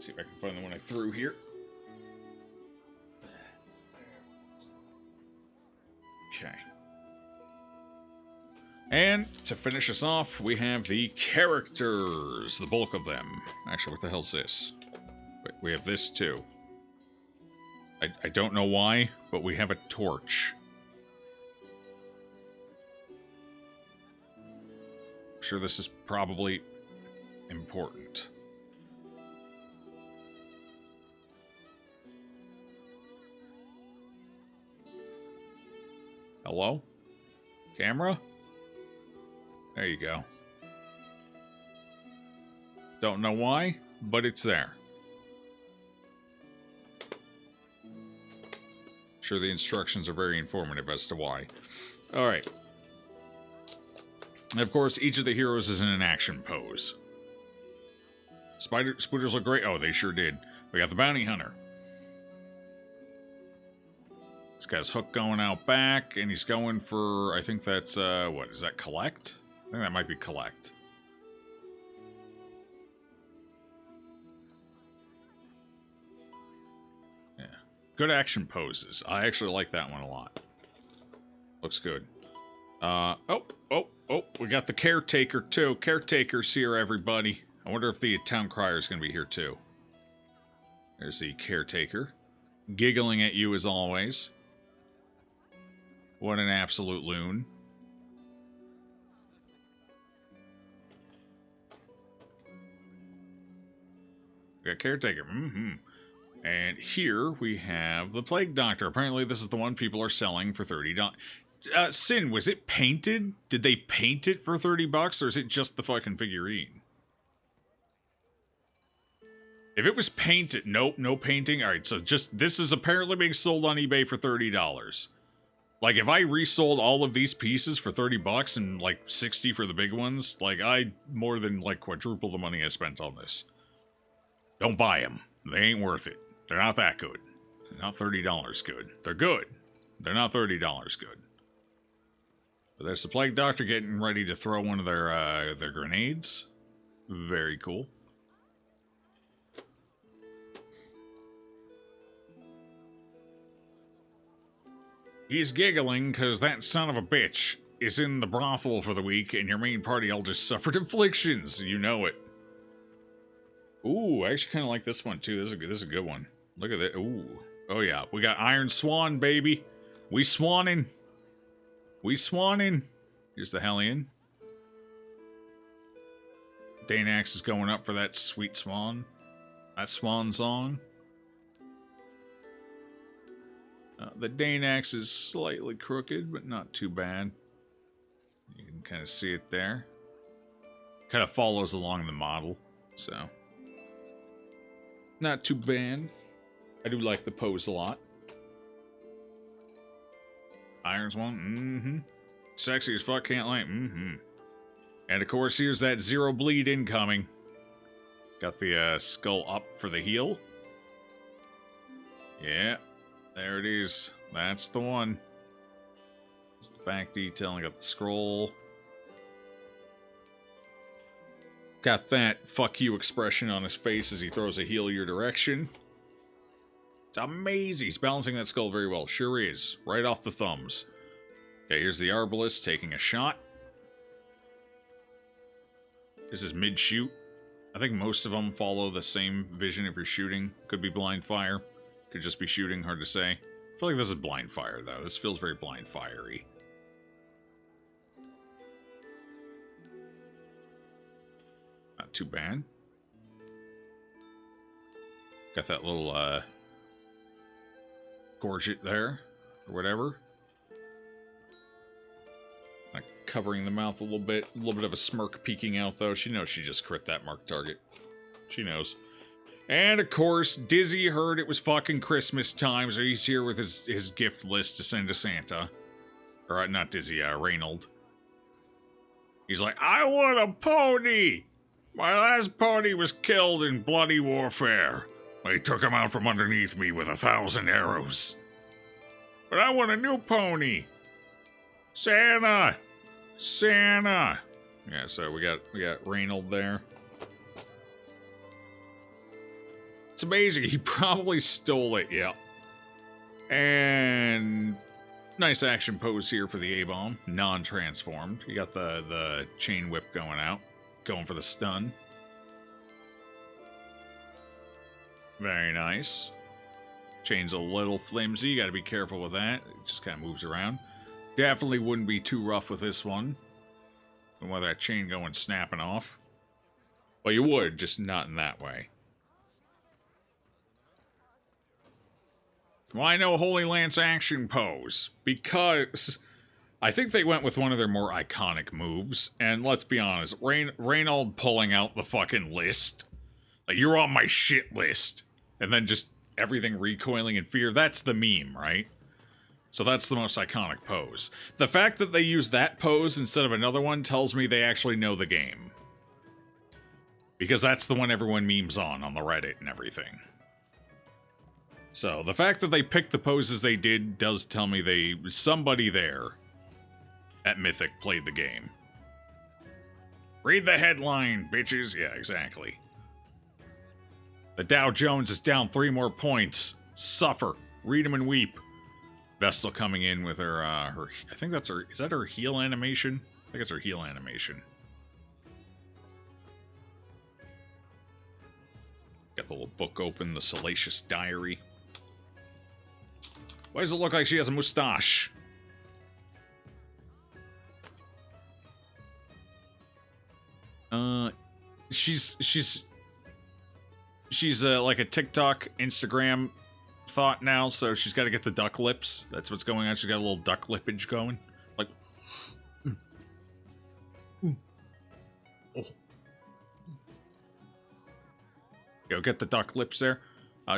See if I can find the one I threw here. Okay. And to finish us off, we have the characters, the bulk of them. Actually, what the hell's this? Wait, we have this too. I don't know why, but we have a torch. I'm sure this is probably important. Hello? Camera? There you go. Don't know why, but it's there. Sure, the instructions are very informative as to why. Alright. And of course, each of the heroes is in an action pose. Spooters look great. Oh, they sure did. We got the bounty hunter. This guy's hook going out back, and he's going for, I think that's, what, is that collect? I think that might be collect. Yeah. Good action poses. I actually like that one a lot. Looks good. We got the caretaker, too. Caretaker's here, everybody. I wonder if the town crier's gonna be here, too. There's the caretaker. Giggling at you as always. What an absolute loon. We got caretaker. And here we have the plague doctor. Apparently this is the one people are selling for $30. Sin, was it painted? Did they paint it for $30, or is it just the fucking figurine? If it was painted, nope, no painting. All right, so just this is apparently being sold on eBay for $30. Like, if I resold all of these pieces for $30 and like 60 for the big ones, like I more than like quadruple the money I spent on this. Don't buy them. They ain't worth it. They're not that good. They're not $30 good. They're good. They're not $30 good. But there's the plague doctor getting ready to throw one of their grenades. Very cool. He's giggling because that son of a bitch is in the brothel for the week, and your main party all just suffered afflictions. You know it. Ooh, I actually kind of like this one too. This is a good one. Look at that. Ooh. Oh yeah, we got Iron Swan, baby. We swanning. We swanning. Here's the Hellion. Danax is going up for that sweet swan. That swan song. The Danax is slightly crooked, but not too bad. You can kind of see it there. Kind of follows along the model, so. Not too bad. I do like the pose a lot. Iron's one, Sexy as fuck, can't lie, And of course, here's that zero bleed incoming. Got the skull up for the heal. Yeah, there it is. That's the one. It's the back detail. I got the scroll. Got that fuck you expression on his face as he throws a heal your direction. It's amazing. He's balancing that skull very well. Sure is. Right off the thumbs. Okay, here's the Arbalist taking a shot. This is mid-shoot. I think most of them follow the same vision if you're shooting. Could be blind fire. Could just be shooting, hard to say. I feel like this is blind fire, though. This feels very blind fire-y. Not too bad. Got that little, gorget there, or whatever. Like covering the mouth a little bit of a smirk peeking out, though. She knows she just crit that marked target. She knows. And, of course, Dizzy heard it was fucking Christmas time, so he's here with his gift list to send to Santa. Or, not Dizzy, Reynold. He's like, I want a pony! My last pony was killed in bloody warfare. They took him out from underneath me with 1,000 arrows. But I want a new pony! Santa! Santa! Yeah, so we got Reynold there. It's amazing. He probably stole it, yeah. And nice action pose here for the A-bomb. Non-transformed. You got the chain whip going out. Going for the stun. Very nice. Chain's a little flimsy. You gotta be careful with that. It just kind of moves around. Definitely wouldn't be too rough with this one. Don't want that chain going snapping off. Well, you would, just not in that way. Why no Holy Lance action pose? Because I think they went with one of their more iconic moves, and let's be honest, Reynold pulling out the fucking list, like, you're on my shit list, and then just everything recoiling in fear, that's the meme, right? So that's the most iconic pose. The fact that they use that pose instead of another one tells me they actually know the game. Because that's the one everyone memes on the Reddit and everything. So, the fact that they picked the poses they did does tell me somebody there at Mythic played the game. Read the headline, bitches. Yeah, exactly. The Dow Jones is down 3 more points. Suffer. Read them and weep. Vestal coming in with her, I think that's her, is that her heal animation? I think it's her heal animation. Got the little book open, the Salacious Diary. Why does it look like she has a mustache? She's like a TikTok, Instagram thought now, so she's got to get the duck lips. That's what's going on. She's got a little duck lippage going. Like, oh. Yo, get the duck lips there.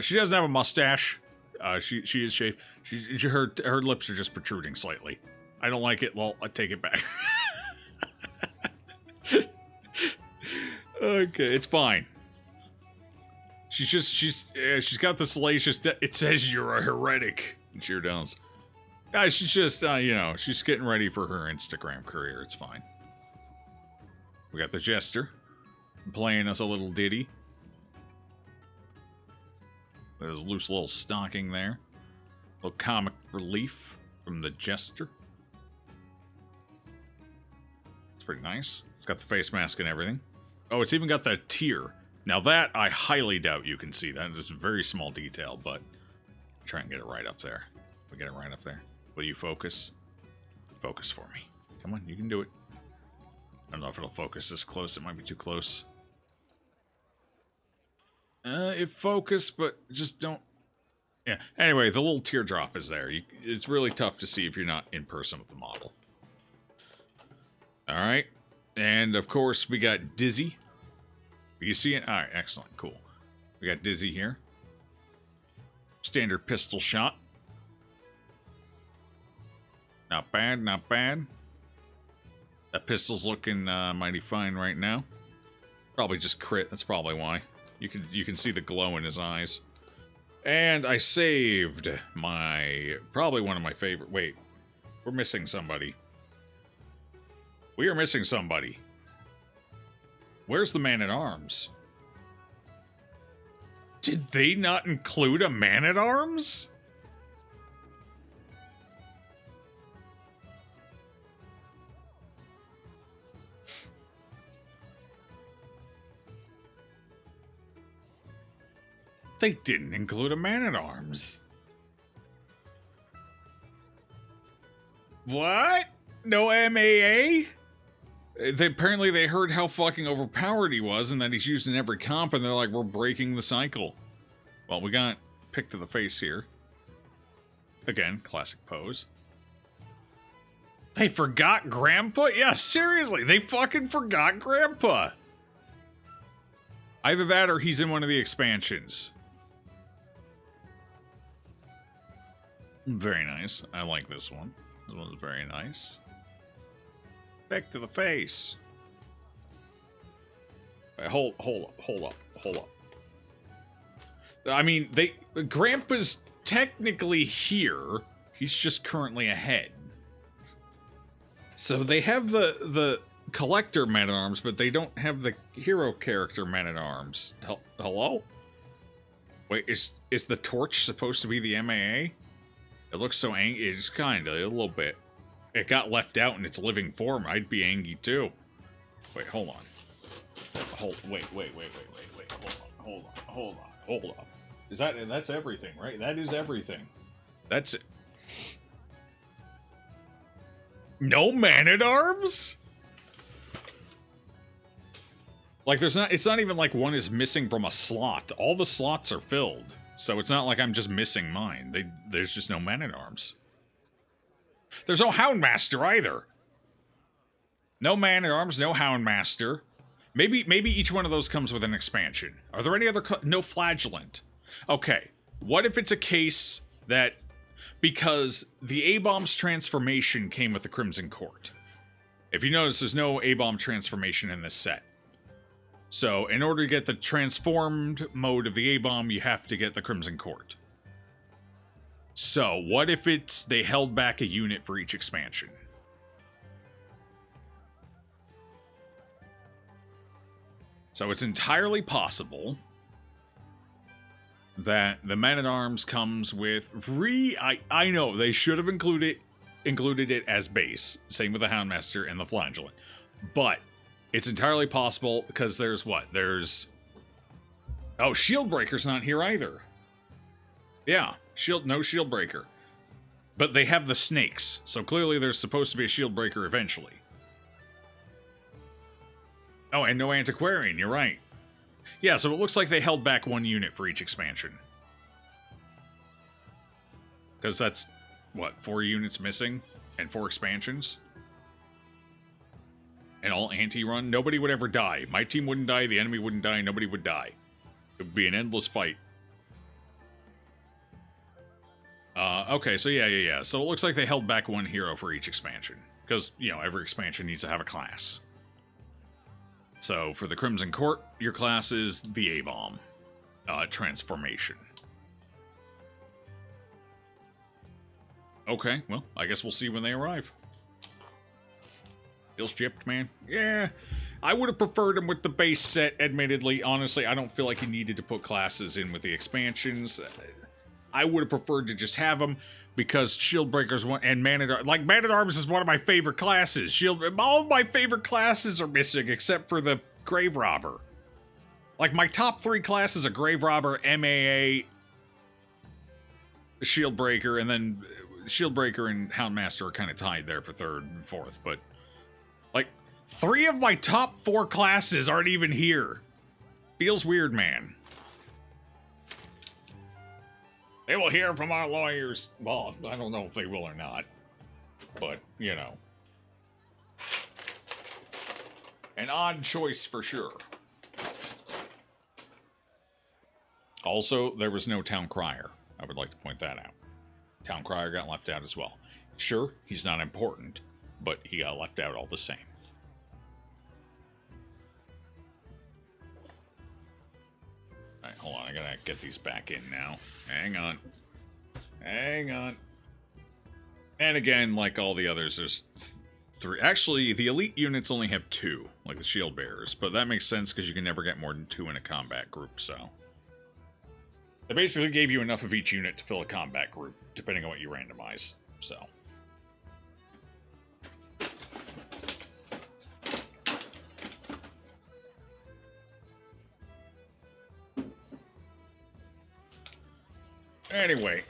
She doesn't have a mustache. She is shaved. Her lips are just protruding slightly. I don't like it. Well, I take it back. Okay, it's fine. She's got the salacious. It says you're a heretic. And cheer downs. She's just she's getting ready for her Instagram career. It's fine. We got the Jester playing us a little ditty. There's a loose little stocking there. A little comic relief from the Jester. It's pretty nice. It's got the face mask and everything. Oh, it's even got that tear. Now that, I highly doubt you can see. That is a very small detail, but try and get it right up there. We get it right up there. Will you focus? Focus for me. Come on, you can do it. I don't know if it'll focus this close. It might be too close. It focused, but just don't... Yeah, anyway, the little teardrop is there. It's really tough to see if you're not in person with the model. Alright, and of course we got Dizzy. You see it? Alright, excellent, cool. We got Dizzy here. Standard pistol shot. Not bad, not bad. That pistol's looking mighty fine right now. Probably just crit, that's probably why. You can see the glow in his eyes. And I saved probably one of my favorite... Wait, we're missing somebody. We are missing somebody. Where's the man-at-arms? Did they not include a man-at-arms? They didn't include a man-at-arms. What? No MAA? Apparently they heard how fucking overpowered he was and that he's used in every comp, and they're like, we're breaking the cycle. Well, we got pick to the face here. Again, classic pose. They forgot Grandpa? Yeah, seriously, they fucking forgot Grandpa. Either that or he's in one of the expansions. Very nice. I like this one. This one's very nice. Back to the face. Wait, hold up. I mean, Grandpa's technically here. He's just currently ahead. So they have the collector man-at-arms, but they don't have the hero character man-at-arms. Hello? Wait, is the torch supposed to be the MAA? It looks so angry. It's kinda, a little bit. It got left out in its living form. I'd be angry too. Wait, hold on. Wait. Hold on. That's everything, right? That is everything. That's it. No man-at-arms? Like, it's not even like one is missing from a slot. All the slots are filled. So it's not like I'm just missing mine. There's just no man-at-arms. There's no Houndmaster either. No Man-at-Arms, no Houndmaster. Maybe each one of those comes with an expansion. Are there any other... No Flagellant. Okay, what if it's a case that... Because the A-Bomb's transformation came with the Crimson Court. If you notice, there's no A-Bomb transformation in this set. So, in order to get the transformed mode of the A-Bomb, you have to get the Crimson Court. So, what if it's they held back a unit for each expansion? So, it's entirely possible that the Man-at-Arms comes with I know, they should have included it as base. Same with the Houndmaster and the Flagellant. But it's entirely possible because there's what? There's... Oh, Shieldbreaker's not here either. Yeah, no Shieldbreaker. But they have the snakes, so clearly there's supposed to be a Shieldbreaker eventually. Oh, and no Antiquarian, you're right. Yeah, so it looks like they held back one unit for each expansion. Because that's, what, 4 units missing? And 4 expansions? And all anti-run? Nobody would ever die. My team wouldn't die, the enemy wouldn't die, nobody would die. It would be an endless fight. Okay, so yeah. So it looks like they held back one hero for each expansion. Because, you know, every expansion needs to have a class. So, for the Crimson Court, your class is the A-Bomb transformation. Okay, well, I guess we'll see when they arrive. Feels gypped, man. Yeah, I would have preferred them with the base set, admittedly. Honestly, I don't feel like you needed to put classes in with the expansions. I would have preferred to just have them, because Shieldbreaker's one, and Man-at-Arms, like, Man-at-Arms is one of my favorite classes. All of my favorite classes are missing, except for the Grave Robber. Like, my top 3 classes are Grave Robber, MAA, Shieldbreaker, and then Shieldbreaker and Houndmaster are kind of tied there for 3rd and 4th, but, like, 3 of my top 4 classes aren't even here. Feels weird, man. They will hear from our lawyers. Well, I don't know if they will or not. But, you know. An odd choice for sure. Also, there was no Town Crier. I would like to point that out. Town Crier got left out as well. Sure, he's not important, but he got left out all the same. Alright, hold on. I gotta get these back in now. Hang on. And again, like all the others, there's 3. Actually, the elite units only have 2, like the shield bearers, but that makes sense because you can never get more than 2 in a combat group, so. They basically gave you enough of each unit to fill a combat group, depending on what you randomize, so. Anyway,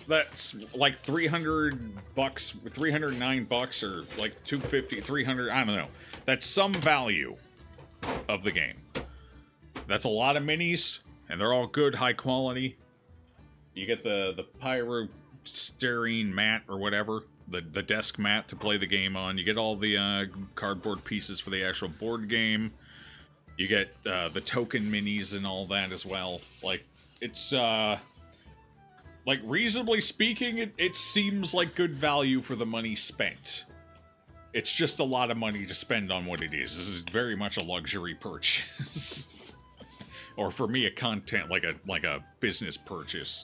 that's like $300, $309, or like $250, $300, I don't know. That's some value of the game. That's a lot of minis, and they're all good, high quality. You get the pyrostyrene mat or whatever, the desk mat to play the game on. You get all the cardboard pieces for the actual board game. You get the token minis and all that as well. Like, it's like, reasonably speaking, it seems like good value for the money spent. It's just a lot of money to spend on what it is. This is very much a luxury purchase. Or for me, a content, like a business purchase.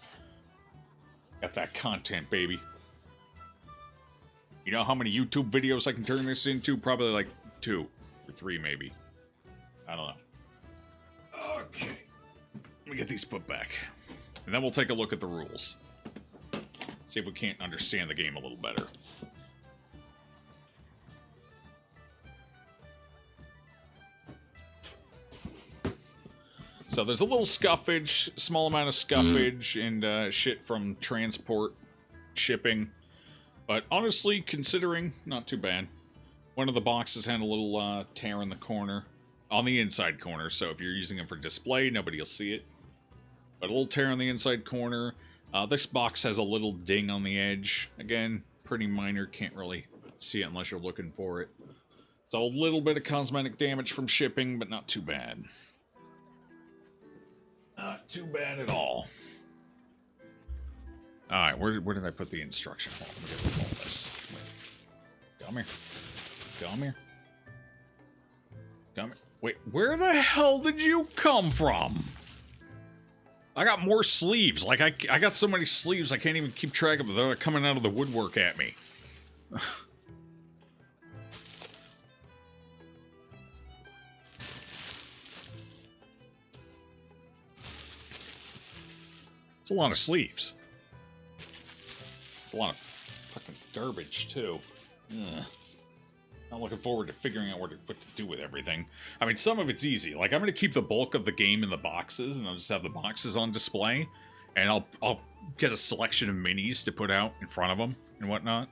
Got that content, baby. You know how many YouTube videos I can turn this into? Probably like 2 or 3, maybe. I don't know. Okay. Let me get these put back. And then we'll take a look at the rules. See if we can't understand the game a little better. So there's a little scuffage, small amount of scuffage and shit from transport, shipping. But honestly, considering, not too bad. One of the boxes had a little tear in the corner, on the inside corner, so if you're using it for display, nobody will see it. But a little tear on the inside corner. This box has a little ding on the edge. Again, pretty minor. Can't really see it unless you're looking for it. It's a little bit of cosmetic damage from shipping, but not too bad. Not too bad at all. Alright, where did I put the instruction? Hold on, let me get rid of all this. Come here. Come here. Come here. Wait, where the hell did you come from? I got more sleeves. Like, I got so many sleeves I can't even keep track of them. They're coming out of the woodwork at me. It's a lot of sleeves. It's a lot of fucking garbage, too. Ugh. I'm looking forward to figuring out what to do with everything. I mean, some of it's easy. Like, I'm going to keep the bulk of the game in the boxes, and I'll just have the boxes on display. And I'll get a selection of minis to put out in front of them and whatnot.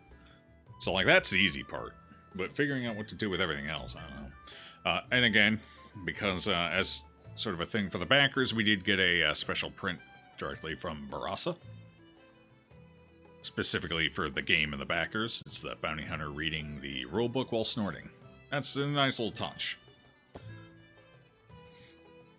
So, like, that's the easy part. But figuring out what to do with everything else, I don't know. And again, because as sort of a thing for the backers, we did get a special print directly from Barasa. Specifically for the game and the backers. It's the bounty hunter reading the rulebook while snorting. That's a nice little touch.